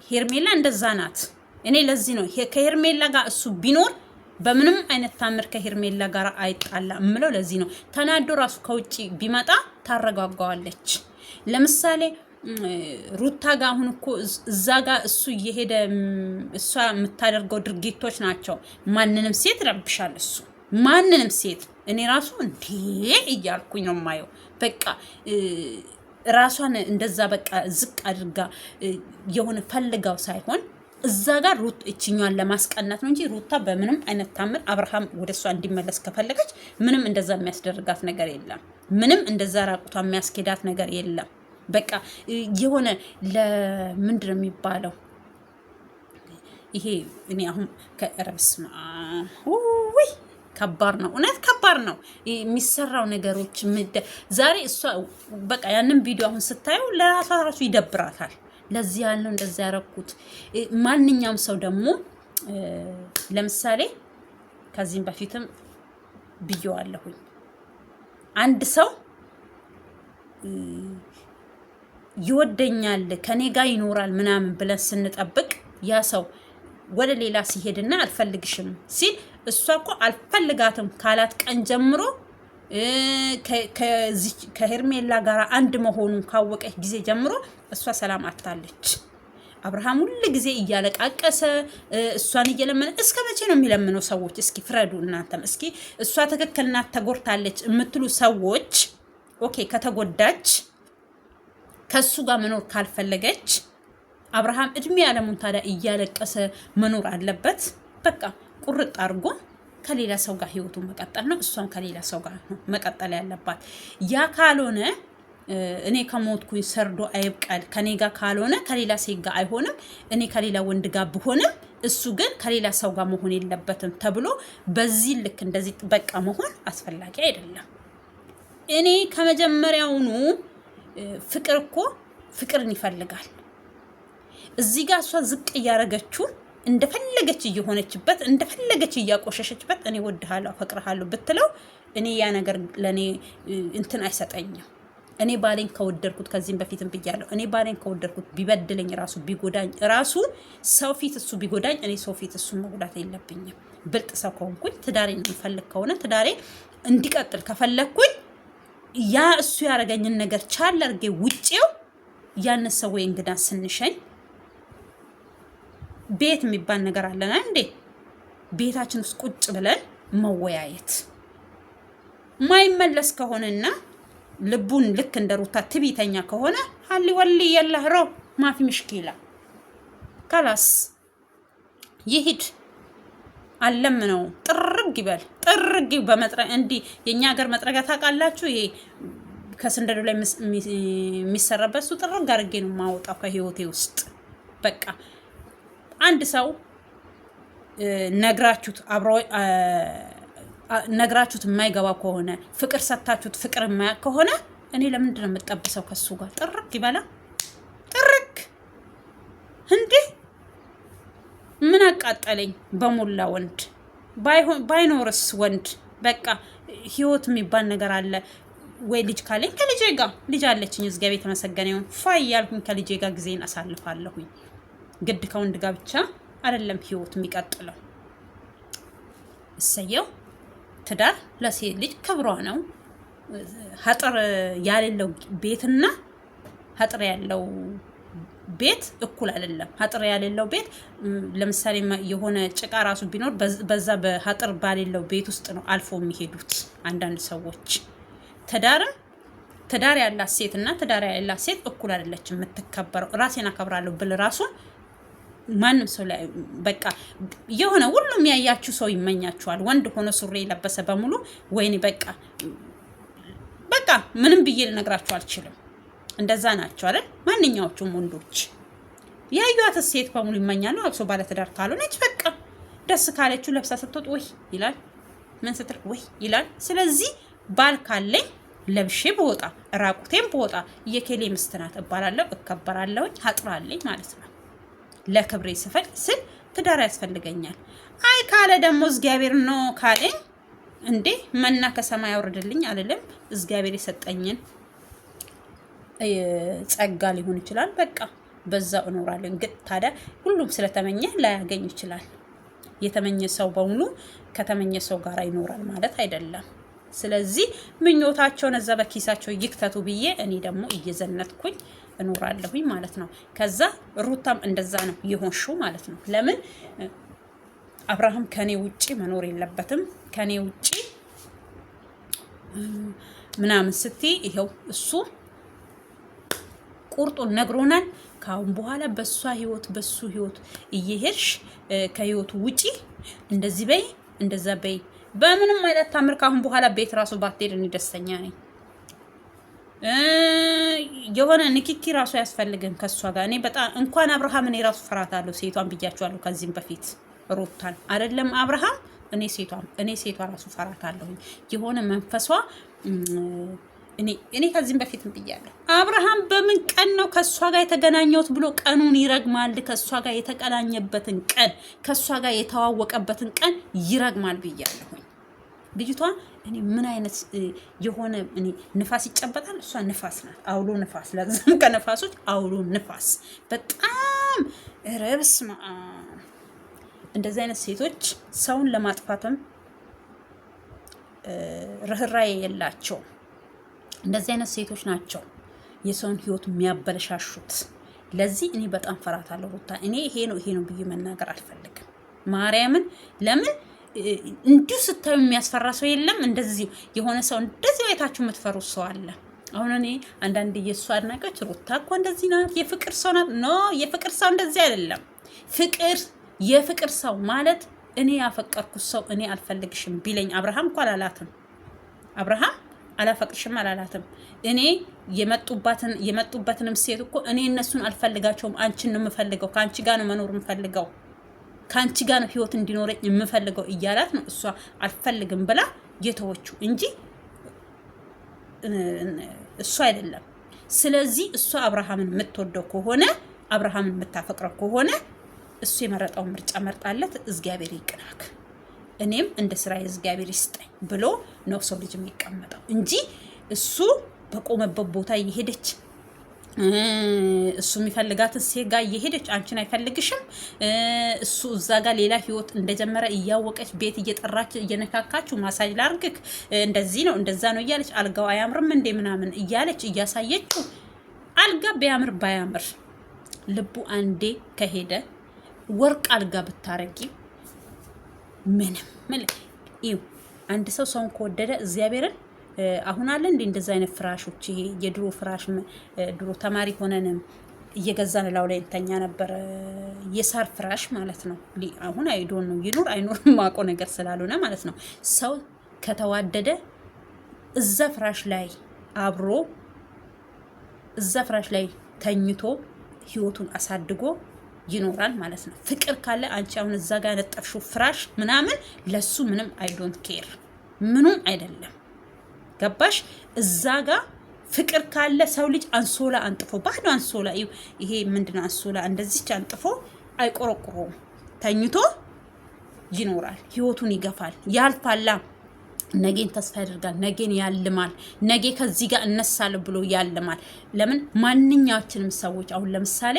ሄርሜላ እንደዛ ናት። እኔ ለዚህ ነው ከሄርሜላ ጋር እሱ ቢኖር በምንም አይነት ታምር ከሄርሜላ ጋር አይጣላ እምለው ለዚህ ነው። ተናዶ ራሱ ከውጪ ቢመጣ ታረጋጋዋለች። ለምሳሌ ሩታ ጋር አሁን እኮ እዛ ጋር እሱ እየሄደ እሷ የምታደርገው ድርጊቶች ናቸው ማንንም ሴት ረብሻል። እሱ ማንንም ሴት እኔ ራሱ እንዴ እያልኩኝ ነው የማየው። በቃ ራሷን እንደዛ በቃ ዝቅ አድርጋ የሆነ ፈልጋው ሳይሆን እዛ ጋር ሩት እችኛዋን ለማስቀናት ነው እንጂ ሩታ በምንም አይነት ታምር አብርሃም ወደሷ እንዲመለስ ከፈለገች ምንም እንደዛ የሚያስደርጋት ነገር የለም። ምንም እንደዛ ራቁቷ የሚያስኬዳት ነገር የለም። በቃ የሆነ ለምንድን ነው የሚባለው ይሄ እኔ አሁን ከረብስማ ወይ ከባድ ነው፣ እውነት ከባድ ነው የሚሰራው ነገሮች። ዛሬ እሷ በቃ ያንን ቪዲዮ አሁን ስታየው ለራሷ ራሱ ይደብራታል። ለዚህ ያለው እንደዛ ያረኩት ማንኛውም ሰው ደግሞ ለምሳሌ ከዚህም በፊትም ብየዋለሁኝ አንድ ሰው ይወደኛል ከኔ ጋር ይኖራል ምናምን ብለን ስንጠብቅ ያ ሰው ወደ ሌላ ሲሄድና አልፈልግሽም ሲል እሷ እኮ አልፈልጋትም ካላት ቀን ጀምሮ ከሄርሜላ ጋር አንድ መሆኑን ካወቀች ጊዜ ጀምሮ እሷ ሰላም አታለች። አብርሃም ሁሉ ጊዜ እያለቃቀሰ እሷን እየለመነ እስከ መቼ ነው የሚለምነው? ሰዎች እስኪ ፍረዱ እናንተም። እስኪ እሷ ትክክል ናት ተጎድታለች የምትሉ ሰዎች ኦኬ፣ ከተጎዳች ከሱ ጋር መኖር ካልፈለገች አብርሃም እድሜ ያለሙን ታዲያ እያለቀሰ መኖር አለበት? በቃ ቁርጥ አድርጎ ከሌላ ሰው ጋር ህይወቱን መቀጠል ነው። እሷም ከሌላ ሰው ጋር መቀጠል ያለባት። ያ ካልሆነ እኔ ከሞትኩኝ ሰርዶ አይብቀል፣ ከኔ ጋር ካልሆነ ከሌላ ሴት ጋር አይሆንም፣ እኔ ከሌላ ወንድ ጋር ብሆንም እሱ ግን ከሌላ ሰው ጋር መሆን የለበትም ተብሎ በዚህ ልክ እንደዚህ በቃ መሆን አስፈላጊ አይደለም። እኔ ከመጀመሪያውኑ ፍቅር እኮ ፍቅርን ይፈልጋል። እዚህ ጋር እሷ ዝቅ እያረገችው እንደፈለገች እየሆነችበት እንደፈለገች እያቆሸሸችበት እኔ ወድሃለሁ አፈቅርሃለሁ ብትለው እኔ ያ ነገር ለኔ እንትን አይሰጠኝም። እኔ ባሌን ከወደድኩት ከዚህም በፊትም ብያለሁ። እኔ ባሌን ከወደድኩት ቢበድለኝ ራሱ ቢጎዳኝ ራሱ ሰው ፊት እሱ ቢጎዳኝ እኔ ሰው ፊት እሱ መጉዳት የለብኝም። ብልጥ ሰው ከሆንኩኝ ትዳሬን የምፈልግ ከሆነ ትዳሬ እንዲቀጥል ከፈለግኩኝ ያ እሱ ያደረገኝን ነገር ቻል አድርጌ ውጪው ያን ሰው ወይ እንግዳ ስንሸኝ ቤት የሚባል ነገር አለና እንዴ ቤታችን ውስጥ ቁጭ ብለን መወያየት ማይመለስ ከሆነና ልቡን ልክ እንደ ሩታ ትቢተኛ ከሆነ ሀሊ ወሊ የለህሮ ማፊ ምሽኪላ ካላስ ይሂድ አለም ነው። ጥርግ ይበል ጥርግ በመጥረግ እንዲ የኛ ሀገር መጥረጋ ታውቃላችሁ? ይሄ ከስንደዱ ላይ የሚሰራበት ሱ ጥርግ አድርጌ ነው ማውጣው ከህይወቴ ውስጥ። በቃ አንድ ሰው ነግራችሁት አብሮ ነግራችሁት የማይገባ ከሆነ ፍቅር ሰታችሁት ፍቅር የማያውቅ ከሆነ እኔ ለምንድን ነው የምጠብሰው ከሱ ጋር? ጥርግ ይበላ ጥርግ እንዴ ምን አቃጠለኝ? በሞላ ወንድ ባይኖርስ ወንድ በቃ ህይወት የሚባል ነገር አለ ወይ? ልጅ ካለኝ ከልጄ ጋር ልጅ አለችኝ፣ እግዚአብሔር የተመሰገነ ይሁን። ፋይ ያልኩኝ ከልጄ ጋር ጊዜን አሳልፋለሁኝ። ግድ ከወንድ ጋር ብቻ አይደለም ህይወት የሚቀጥለው። እሰየው ትዳር ለሴት ልጅ ክብሯ ነው። ሀጥር ያሌለው ቤትና ሀጥር ያለው ቤት እኩል አይደለም። ሀጥር ያሌለው ቤት ለምሳሌ የሆነ ጭቃ ራሱ ቢኖር በዛ በሀጥር ባሌለው ቤት ውስጥ ነው አልፎ የሚሄዱት አንዳንድ ሰዎች። ትዳር ያላት ሴት እና ትዳር ያላት ሴት እኩል አይደለችም የምትከበረው። ራሴን አከብራለሁ ብል ራሱ ማንም ሰው ላይ በቃ የሆነ ሁሉም ያያችሁ ሰው ይመኛችኋል። ወንድ ሆኖ ሱሪ የለበሰ በሙሉ ወይኔ በቃ ምንም ብዬ ልነግራችሁ አልችልም። እንደዛ ናቸው አይደል? ማንኛዎቹም ወንዶች ያዩት ሴት በሙሉ ይመኛሉ። አብሶ ባለትዳር ካልሆነች በቃ ደስ ካለችው ለብሳ ስትወጥ ወይ ይላል፣ ምን ስትል ወይ ይላል። ስለዚህ ባል ካለኝ ለብሼ በወጣ ራቁቴን በወጣ የኬሌ ምስት ናት እባላለሁ፣ እከበራለሁኝ፣ አጥራለኝ ማለት ነው። ለክብሬ ስል ትዳር ያስፈልገኛል። አይ ካለ ደግሞ እግዚአብሔር ነው ካለኝ እንዴ መና ከሰማይ ያወርድልኝ አልልም። እግዚአብሔር የሰጠኝን ጸጋ ሊሆን ይችላል። በቃ በዛው እኖራለሁ። ግን ታዲያ ሁሉም ስለተመኘ ላያገኝ ይችላል። የተመኘ ሰው በሙሉ ከተመኘ ሰው ጋር ይኖራል ማለት አይደለም። ስለዚህ ምኞታቸውን እዛ በኪሳቸው ይክተቱ ብዬ እኔ ደግሞ እየዘነትኩኝ እኖራለሁኝ ማለት ነው። ከዛ ሩታም እንደዛ ነው የሆንሽው ማለት ነው። ለምን አብርሃም ከኔ ውጪ መኖር የለበትም ከኔ ውጪ ምናምን ስትይ ይኸው እሱ ቁርጡን ነግሮናል። ካሁን በኋላ በሷ ህይወት በሱ ህይወት እየሄድሽ ከህይወቱ ውጪ እንደዚህ በይ እንደዛ በይ በምንም አይነት ታምር ካሁን በኋላ ቤት ራሱ ባትሄድ እኔ ደስተኛ ነኝ። የሆነ ንክኪ ራሱ ያስፈልገን ከሷ ጋር። እኔ በጣም እንኳን አብርሃም እኔ ራሱ ፈራታለሁ። ሴቷን ብያቸዋለሁ ከዚህም በፊት ሩታን አይደለም አብርሃም እኔ ሴቷ ራሱ ፈራታለሁ። የሆነ መንፈሷ እኔ ከዚህም በፊትም ብያለሁ። አብርሃም በምን ቀን ነው ከሷ ጋር የተገናኘሁት ብሎ ቀኑን ይረግማል። ከሷ ጋር የተቀናኘበትን ቀን ከሷ ጋር የተዋወቀበትን ቀን ይረግማል ብያለሁ። ልጅቷ እኔ ምን አይነት የሆነ እኔ ንፋስ ይጨበጣል። እሷ ንፋስ ናት፣ አውሎ ንፋስ። ለዛም ከነፋሶች አውሎ ንፋስ በጣም ረብስ እንደዚህ አይነት ሴቶች ሰውን ለማጥፋትም ርህራዬ የላቸው። እንደዚህ አይነት ሴቶች ናቸው የሰውን ህይወት የሚያበለሻሹት። ለዚህ እኔ በጣም ፈራታለሁ ሩታ። እኔ ይሄ ነው ብዬ መናገር አልፈልግም። ማርያምን ለምን እንዲሁ ስታዩ የሚያስፈራ ሰው የለም። እንደዚህ የሆነ ሰው እንደዚህ አይታችሁ የምትፈሩት ሰው አለ። አሁን እኔ አንዳንድ የእሱ አድናቂዎች ሩታ እኮ እንደዚህ ናት፣ የፍቅር ሰው ናት። ኖ የፍቅር ሰው እንደዚህ አይደለም። የፍቅር ሰው ማለት እኔ ያፈቀርኩት ሰው እኔ አልፈልግሽም ቢለኝ አብርሃም እኮ አላላትም። አብርሃም አላፈቅርሽም አላላትም። እኔ የመጡበትንም ሴት እኮ እኔ እነሱን አልፈልጋቸውም፣ አንቺን ነው የምፈልገው፣ ከአንቺ ጋር ነው መኖር የምፈልገው፣ ከአንቺ ጋር ነው ህይወት እንዲኖረኝ የምፈልገው እያላት ነው እሷ አልፈልግም ብላ የተወችው እንጂ እሱ አይደለም። ስለዚህ እሷ አብርሃምን የምትወደው ከሆነ አብርሃምን የምታፈቅረው ከሆነ እሱ የመረጠውን ምርጫ መርጣለት እግዚአብሔር ይቅናክ፣ እኔም እንደ ስራዬ እግዚአብሔር ይስጠኝ ብሎ ነው ሰው ልጅ የሚቀመጠው እንጂ እሱ በቆመበት ቦታ እየሄደች እሱ የሚፈልጋትን ሴት ጋር እየሄደች አንቺን አይፈልግሽም፣ እሱ እዛ ጋር ሌላ ህይወት እንደጀመረ እያወቀች ቤት እየጠራች እየነካካችሁ ማሳጅ ላርግክ እንደዚህ ነው እንደዛ ነው እያለች አልጋው አያምርም እንዴ ምናምን እያለች እያሳየችው አልጋ ቢያምር ባያምር ልቡ አንዴ ከሄደ ወርቅ አልጋ ብታረጊ ምንም ይው አንድ ሰው ሰውን ከወደደ እግዚአብሔርን አሁን አለ እንዴ እንደዛ አይነት ፍራሾች፣ ይሄ የድሮ ፍራሽ ድሮ ተማሪ ሆነንም እየገዛን ላው ላይ እንተኛ ነበር፣ የሳር ፍራሽ ማለት ነው። አሁን አይዶን ነው ይኑር አይኑር ማቆ ነገር ስላልሆነ ማለት ነው። ሰው ከተዋደደ እዛ ፍራሽ ላይ አብሮ እዛ ፍራሽ ላይ ተኝቶ ህይወቱን አሳድጎ ይኖራል ማለት ነው። ፍቅር ካለ አንቺ አሁን እዛ ጋር ያነጠፍሽው ፍራሽ ምናምን ለሱ ምንም አይዶንት ኬር ምኑም አይደለም። ገባሽ? እዛ ጋር ፍቅር ካለ ሰው ልጅ አንሶላ አንጥፎ ባዶ አንሶላ ይሄ ምንድነው አንሶላ እንደዚች አንጥፎ አይቆረቁሮም፣ ተኝቶ ይኖራል፣ ህይወቱን ይገፋል፣ ያልፋላ። ነገን ተስፋ ያደርጋል፣ ነገን ያልማል፣ ነገ ከዚህ ጋር እነሳለሁ ብሎ ያልማል። ለምን ማንኛችንም ሰዎች አሁን ለምሳሌ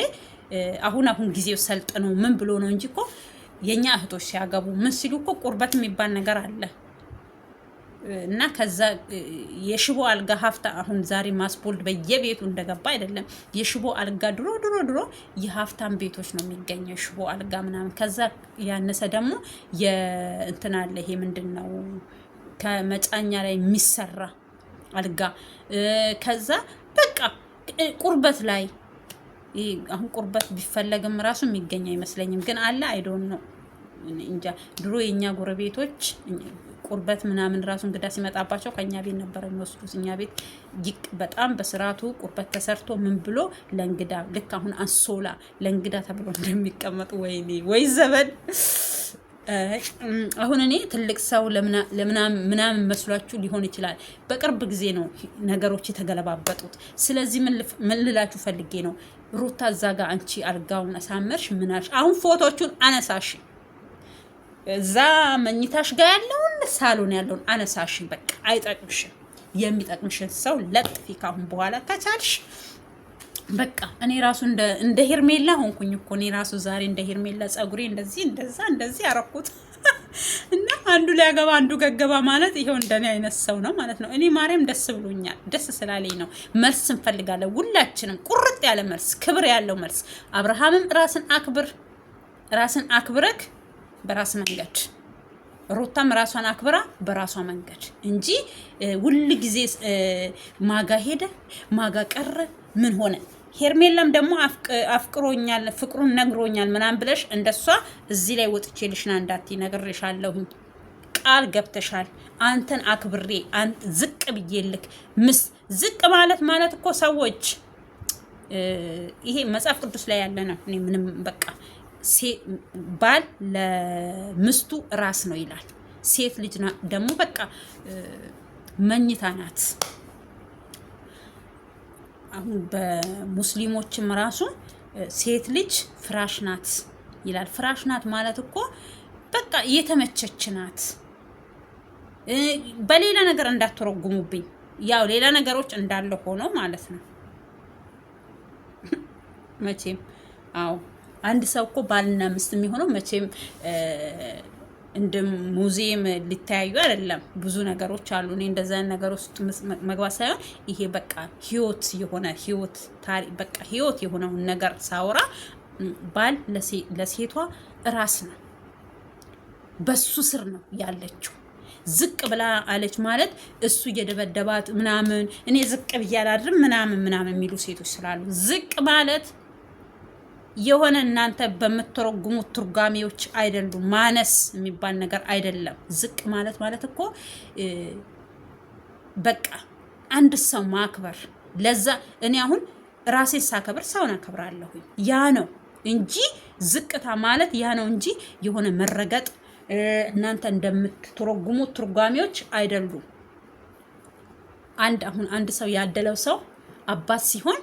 አሁን ጊዜው ሰልጥነው ምን ብሎ ነው እንጂ እኮ የኛ እህቶች ሲያገቡ ምን ሲሉ እኮ ቁርበት የሚባል ነገር አለ እና ከዛ የሽቦ አልጋ ሀፍታ አሁን ዛሬ ማስቦልድ በየቤቱ እንደገባ አይደለም። የሽቦ አልጋ ድሮ የሀፍታም ቤቶች ነው የሚገኘው የሽቦ አልጋ ምናምን። ከዛ ያነሰ ደግሞ የእንትን አለ ይሄ ምንድነው ከመጫኛ ላይ የሚሰራ አልጋ። ከዛ በቃ ቁርበት ላይ አሁን ቁርበት ቢፈለግም ራሱ የሚገኝ አይመስለኝም፣ ግን አለ አይዶን ነው እንጃ። ድሮ የኛ ጎረቤቶች ቁርበት ምናምን ራሱ እንግዳ ሲመጣባቸው ከኛ ቤት ነበር የሚወስዱት። እኛ ቤት በጣም በስርዓቱ ቁርበት ተሰርቶ ምን ብሎ ለእንግዳ ልክ አሁን አንሶላ ለእንግዳ ተብሎ እንደሚቀመጡ ወይኔ ወይ ዘመን አሁን እኔ ትልቅ ሰው ምናምን መስሏችሁ ሊሆን ይችላል። በቅርብ ጊዜ ነው ነገሮች የተገለባበጡት። ስለዚህ ምን ልላችሁ ፈልጌ ነው፣ ሩታ እዛ ጋር አንቺ አልጋውን አሳመርሽ ምናልሽ፣ አሁን ፎቶቹን አነሳሽ፣ እዛ መኝታሽ ጋር ያለውን ሳሎን ያለውን አነሳሽ። በቃ አይጠቅምሽም። የሚጠቅምሽን ሰው ለጥፊ ካሁን በኋላ ከቻልሽ። በቃ እኔ ራሱ እንደ ሄርሜላ ሆንኩኝ እኮ። እኔ ራሱ ዛሬ እንደ ሄርሜላ ጸጉሬ እንደዚህ አረኩት እና አንዱ ሊያገባ አንዱ ገገባ ማለት ይሄው እንደኔ አይነት ሰው ነው ማለት ነው። እኔ ማርያም ደስ ብሎኛል። ደስ ስላለኝ ነው። መልስ እንፈልጋለን ሁላችንም፣ ቁርጥ ያለ መልስ፣ ክብር ያለው መልስ። አብርሃምም ራስን አክብረክ በራስ መንገድ፣ ሩታም ራሷን አክብራ በራሷ መንገድ እንጂ ሁል ጊዜ ማጋ ሄደ ማጋ ቀረ ምን ሆነ። ሄርሜላም ደግሞ አፍቅሮኛል ፍቅሩን ነግሮኛል ምናምን ብለሽ እንደሷ እዚህ ላይ ወጥቼልሽና እንዳትይ ነግሬሻለሁኝ። ቃል ገብተሻል። አንተን አክብሬ ዝቅ ብዬልክ ዝቅ ማለት እኮ ሰዎች ይሄ መጽሐፍ ቅዱስ ላይ ያለ ነው። እኔ ምንም በቃ ባል ለምስቱ ራስ ነው ይላል። ሴት ልጅ ደግሞ በቃ መኝታ ናት። አሁን በሙስሊሞችም ራሱ ሴት ልጅ ፍራሽ ናት ይላል። ፍራሽ ናት ማለት እኮ በቃ የተመቸች ናት። በሌላ ነገር እንዳትረጉሙብኝ፣ ያው ሌላ ነገሮች እንዳለ ሆኖ ማለት ነው። መቼም አዎ አንድ ሰው እኮ ባልና ሚስት የሚሆነው መቼም እንደ ሙዚየም ሊተያዩ አይደለም። ብዙ ነገሮች አሉ። እኔ እንደዛ ነገር ውስጥ መግባት ሳይሆን ይሄ በቃ ህይወት ታሪክ በቃ ህይወት የሆነውን ነገር ሳወራ ባል ለሴቷ ራስ ነው፣ በሱ ስር ነው ያለችው። ዝቅ ብላ አለች ማለት እሱ እየደበደባት ምናምን እኔ ዝቅ ብያላድርም ምናምን የሚሉ ሴቶች ስላሉ ዝቅ ማለት የሆነ እናንተ በምትረጉሙት ትርጓሜዎች አይደሉም። ማነስ የሚባል ነገር አይደለም። ዝቅ ማለት እኮ በቃ አንድ ሰው ማክበር። ለዛ እኔ አሁን ራሴ ሳከብር ሰውን አከብራለሁ። ያ ነው እንጂ ዝቅታ ማለት ያ ነው እንጂ የሆነ መረገጥ እናንተ እንደምትተረጉሙት ትርጓሜዎች አይደሉም። አንድ ሰው ያደለው ሰው አባት ሲሆን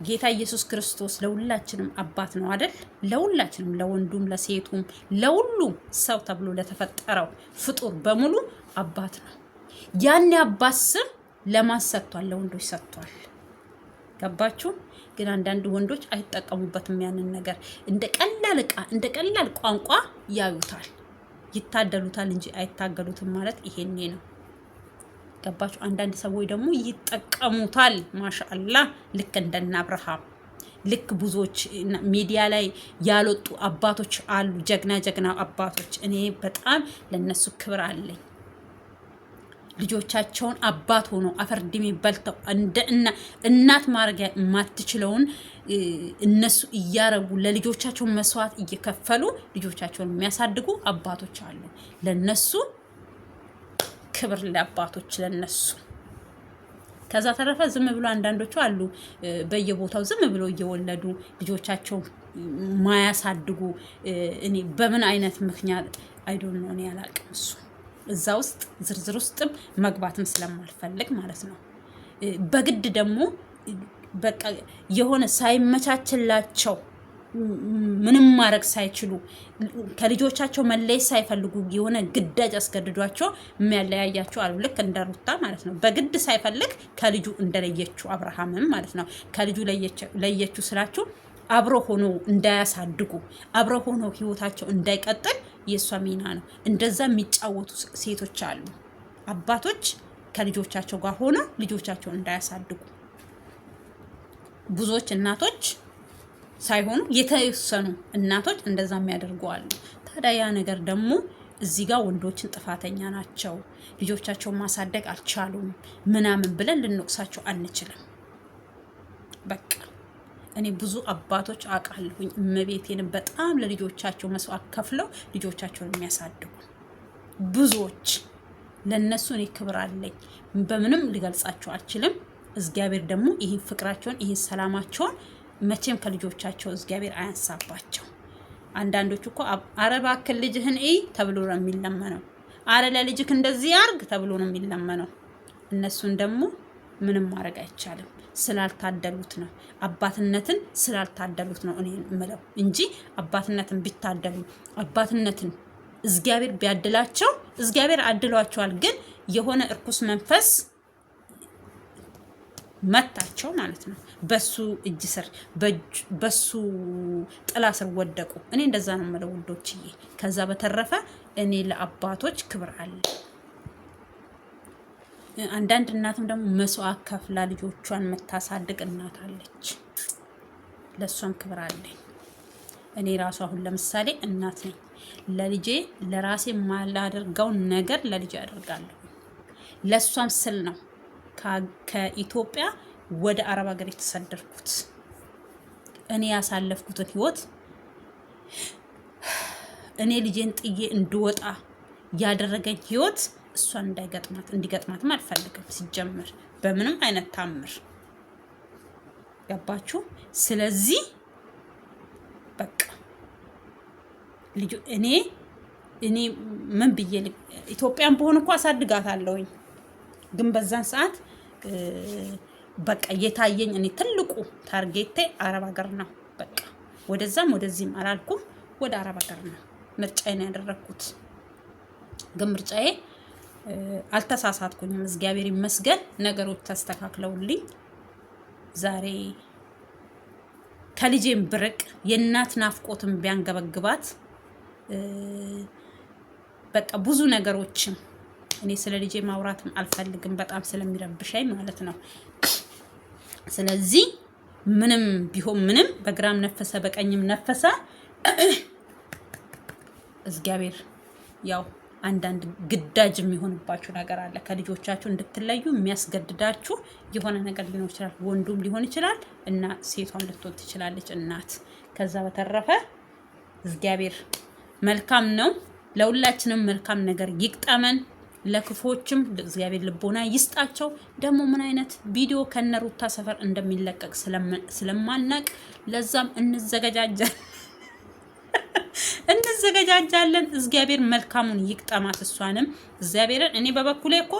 ጌታ ኢየሱስ ክርስቶስ ለሁላችንም አባት ነው አይደል? ለሁላችንም፣ ለወንዱም ለሴቱም ለሁሉም ሰው ተብሎ ለተፈጠረው ፍጡር በሙሉ አባት ነው። ያን አባት ስም ለማን ሰጥቷል? ለወንዶች ሰጥቷል። ገባችሁ? ግን አንዳንድ ወንዶች አይጠቀሙበትም። ያንን ነገር እንደ ቀላል ዕቃ እንደ ቀላል ቋንቋ ያዩታል፣ ይታደሉታል እንጂ አይታገሉትም ማለት ይሄኔ ነው። ገባችሁ? አንዳንድ ሰዎች ደግሞ ይጠቀሙታል። ማሻአላህ ልክ እንደና አብርሃም ልክ ብዙዎች ሚዲያ ላይ ያልወጡ አባቶች አሉ፣ ጀግና አባቶች። እኔ በጣም ለነሱ ክብር አለኝ። ልጆቻቸውን አባት ሆኖ አፈርድሜ በልተው እንደ እናት ማድረግ የማትችለውን እነሱ እያረጉ ለልጆቻቸው መስዋዕት እየከፈሉ ልጆቻቸውን የሚያሳድጉ አባቶች አሉ። ለነሱ ክብር ለአባቶች ለነሱ። ከዛ ተረፈ ዝም ብሎ አንዳንዶቹ አሉ በየቦታው ዝም ብሎ እየወለዱ ልጆቻቸው ማያሳድጉ። እኔ በምን አይነት ምክንያት አይዶን ነው እኔ ያላቅም። እሱ እዛ ውስጥ ዝርዝር ውስጥም መግባትም ስለማልፈልግ ማለት ነው። በግድ ደግሞ በቃ የሆነ ሳይመቻችላቸው ምንም ማድረግ ሳይችሉ ከልጆቻቸው መለየት ሳይፈልጉ የሆነ ግዳጅ አስገድዷቸው የሚያለያያቸው አሉ። ልክ እንደ ሩታ ማለት ነው። በግድ ሳይፈልግ ከልጁ እንደለየችው አብርሃምም ማለት ነው። ከልጁ ለየችው ስላችሁ አብሮ ሆኖ እንዳያሳድጉ አብሮ ሆኖ ህይወታቸው እንዳይቀጥል የእሷ ሚና ነው። እንደዛ የሚጫወቱ ሴቶች አሉ። አባቶች ከልጆቻቸው ጋር ሆነው ልጆቻቸውን እንዳያሳድጉ ብዙዎች እናቶች ሳይሆኑ የተወሰኑ እናቶች እንደዛ የሚያደርጉ አሉ። ታዲያ ያ ነገር ደግሞ እዚህ ጋር ወንዶችን ጥፋተኛ ናቸው፣ ልጆቻቸውን ማሳደግ አልቻሉም ምናምን ብለን ልንወቅሳቸው አንችልም። በቃ እኔ ብዙ አባቶች አውቃለሁኝ እመቤቴን በጣም ለልጆቻቸው መስዋዕት ከፍለው ልጆቻቸውን የሚያሳድጉ ብዙዎች። ለነሱ እኔ ክብር አለኝ፣ በምንም ልገልጻቸው አልችልም። እግዚአብሔር ደግሞ ይሄን ፍቅራቸውን ይሄን ሰላማቸውን መቼም ከልጆቻቸው እግዚአብሔር አያንሳባቸው። አንዳንዶቹ እኮ አረባ ክል ልጅህን ተብሎ ነው የሚለመነው። አረ ለልጅክ እንደዚህ አርግ ተብሎ ነው የሚለመነው። እነሱን ደግሞ ምንም ማድረግ አይቻልም። ስላልታደሉት ነው። አባትነትን ስላልታደሉት ነው እኔ የምለው እንጂ አባትነትን ቢታደሉ አባትነትን እግዚአብሔር ቢያድላቸው እግዚአብሔር አድሏቸዋል። ግን የሆነ እርኩስ መንፈስ መታቸው ማለት ነው። በሱ እጅ ስር በሱ ጥላ ስር ወደቁ። እኔ እንደዛ ነው የምለው ውዶችዬ። ከዛ በተረፈ እኔ ለአባቶች ክብር አለ። አንዳንድ እናትም ደግሞ መስዋዕት ከፍላ ልጆቿን መታሳድግ እናት አለች። ለሷም ክብር አለኝ። እኔ ራሱ አሁን ለምሳሌ እናት ነኝ። ለልጄ ለራሴ ማላደርገው ነገር ለልጄ አደርጋለሁ። ለሷም ስል ነው ከኢትዮጵያ ወደ አረብ ሀገር የተሰደድኩት። እኔ ያሳለፍኩትን ህይወት እኔ ልጄን ጥዬ እንድወጣ ያደረገኝ ህይወት እሷን እንዲገጥማትም አልፈልግም። ሲጀምር በምንም አይነት ታምር ገባችሁ? ስለዚህ በቃ ልጅ እኔ ምን ብዬ ኢትዮጵያን በሆነ እኮ አሳድጋታለሁኝ። ግን በዛን ሰዓት በቃ የታየኝ እኔ ትልቁ ታርጌቴ አረብ ሀገር ነው። በቃ ወደዛም ወደዚህም አላልኩም፣ ወደ አረብ ሀገር ነው ምርጫዬን ያደረኩት። ግን ምርጫዬ አልተሳሳትኩኝም። እግዚአብሔር ይመስገን ነገሮች ተስተካክለውልኝ ዛሬ ከልጄም ብርቅ የእናት ናፍቆትም ቢያንገበግባት በቃ ብዙ ነገሮችም እኔ ስለ ልጄ ማውራትም አልፈልግም፣ በጣም ስለሚረብሻኝ ማለት ነው። ስለዚህ ምንም ቢሆን ምንም በግራም ነፈሰ በቀኝም ነፈሰ እግዚአብሔር ያው አንዳንድ ግዳጅ የሚሆንባችሁ ነገር አለ። ከልጆቻችሁ እንድትለዩ የሚያስገድዳችሁ የሆነ ነገር ሊሆን ይችላል። ወንዱም ሊሆን ይችላል እና ሴቷም ልትሆን ትችላለች እናት። ከዛ በተረፈ እግዚአብሔር መልካም ነው። ለሁላችንም መልካም ነገር ይቅጠመን። ለክፎችም እግዚአብሔር ልቦና ይስጣቸው። ደግሞ ምን አይነት ቪዲዮ ከነሩታ ሰፈር እንደሚለቀቅ ስለማናቅ ለዛም እንዘገጃጃለን። እግዚአብሔር መልካሙን ይቅጠማት እሷንም እግዚአብሔርን። እኔ በበኩሌ እኮ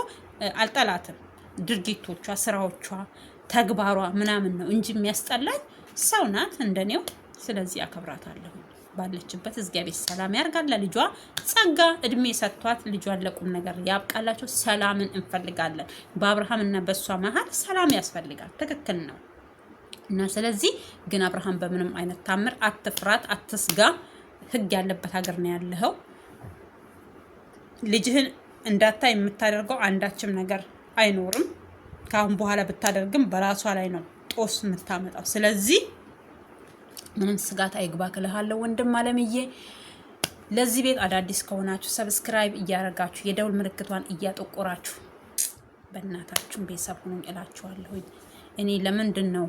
አልጠላትም። ድርጊቶቿ፣ ስራዎቿ፣ ተግባሯ ምናምን ነው እንጂ የሚያስጠላኝ ሰው ናት እንደኔው። ስለዚህ አከብራታለሁ። ባለችበት እግዚአብሔር ሰላም ያርጋል። ለልጇ ጸጋ እድሜ ሰጥቷት ልጇን ለቁም ነገር ያብቃላቸው። ሰላምን እንፈልጋለን። በአብርሃም እና በእሷ መሀል ሰላም ያስፈልጋል። ትክክል ነው። እና ስለዚህ ግን አብርሃም በምንም አይነት ታምር አትፍራት፣ አትስጋ። ህግ ያለበት ሀገር ነው ያለኸው። ልጅህን እንዳታይ የምታደርገው አንዳችም ነገር አይኖርም። ከአሁን በኋላ ብታደርግም በራሷ ላይ ነው ጦስ የምታመጣው። ስለዚህ ምንም ስጋት አይግባክ እልሃለሁ ወንድም አለምዬ። ለዚህ ቤት አዳዲስ ከሆናችሁ ሰብስክራይብ እያደረጋችሁ የደውል ምልክቷን እያጠቆራችሁ በእናታችሁን ቤተሰብ ሁኑ እላችኋለሁ። እኔ ለምንድን ነው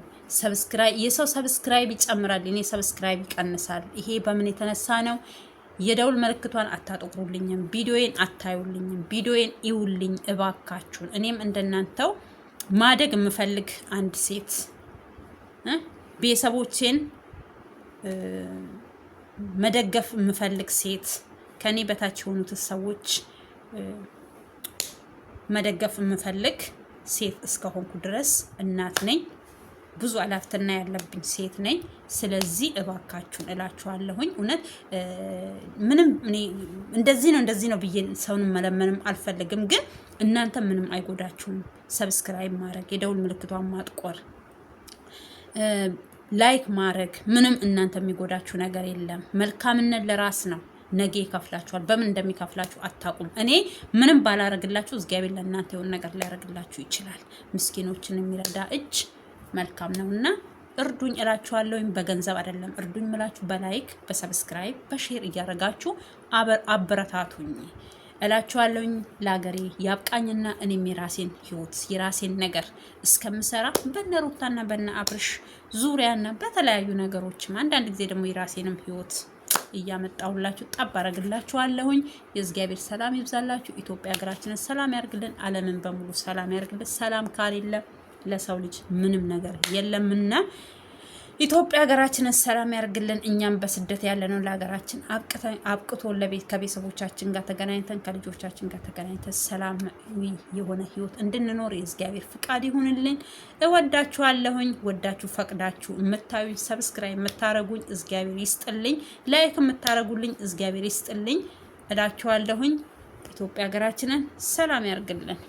የሰው ሰብስክራይብ ይጨምራል፣ እኔ ሰብስክራይብ ይቀንሳል? ይሄ በምን የተነሳ ነው? የደውል ምልክቷን አታጠቁሩልኝም፣ ቪዲዮዬን አታዩልኝም። ቪዲዮዬን ይውልኝ እባካችሁን። እኔም እንደናንተው ማደግ የምፈልግ አንድ ሴት፣ ቤተሰቦቼን መደገፍ የምፈልግ ሴት፣ ከኔ በታች የሆኑት ሰዎች መደገፍ የምፈልግ ሴት እስከሆንኩ ድረስ እናት ነኝ። ብዙ አላፍትና ያለብኝ ሴት ነኝ። ስለዚህ እባካችሁን እላችኋለሁኝ። እውነት ምንም እኔ እንደዚህ ነው ብዬ ሰውን መለመንም አልፈልግም። ግን እናንተ ምንም አይጎዳችሁም። ሰብስክራይብ ማድረግ፣ የደውል ምልክቷን ማጥቆር፣ ላይክ ማድረግ ምንም እናንተ የሚጎዳችሁ ነገር የለም። መልካምነት ለራስ ነው። ነገ ይከፍላችኋል። በምን እንደሚከፍላችሁ አታውቁም። እኔ ምንም ባላረግላችሁ እግዚአብሔር ለእናንተ የሆነ ነገር ሊያረግላችሁ ይችላል። ምስኪኖችን የሚረዳ እጅ መልካም ነውና እርዱኝ እላችኋለሁኝ። በገንዘብ አይደለም እርዱኝ ምላችሁ፣ በላይክ በሰብስክራይብ በሼር እያደረጋችሁ አበረታቱኝ እላችኋለሁኝ። ለሀገሬ ያብቃኝና እኔም የራሴን ህይወት የራሴን ነገር እስከምሰራ በነ ሩታና በነ አብርሽ ዙሪያና በተለያዩ ነገሮችም አንዳንድ ጊዜ ደግሞ የራሴንም ህይወት እያመጣሁላችሁ ጠብ አረግላችኋለሁኝ። የእግዚአብሔር ሰላም ይብዛላችሁ። ኢትዮጵያ ሀገራችንን ሰላም ያርግልን። ዓለምን በሙሉ ሰላም ያርግልን። ሰላም ካሌለ ለሰው ልጅ ምንም ነገር የለምና ኢትዮጵያ ሀገራችንን ሰላም ያርግልን። እኛም በስደት ያለነው ለሀገራችን አብቅቶ ከቤተሰቦቻችን ጋር ተገናኝተን ከልጆቻችን ጋር ተገናኝተን ሰላማዊ የሆነ ህይወት እንድንኖር የእግዚአብሔር ፍቃድ ይሁንልን። እወዳችኋለሁኝ። ወዳችሁ ፈቅዳችሁ የምታዩኝ ሰብስክራይብ የምታረጉኝ እግዚአብሔር ይስጥልኝ። ላይክ የምታረጉልኝ እግዚአብሔር ይስጥልኝ እላችኋለሁኝ። ኢትዮጵያ ሀገራችንን ሰላም ያርግልን።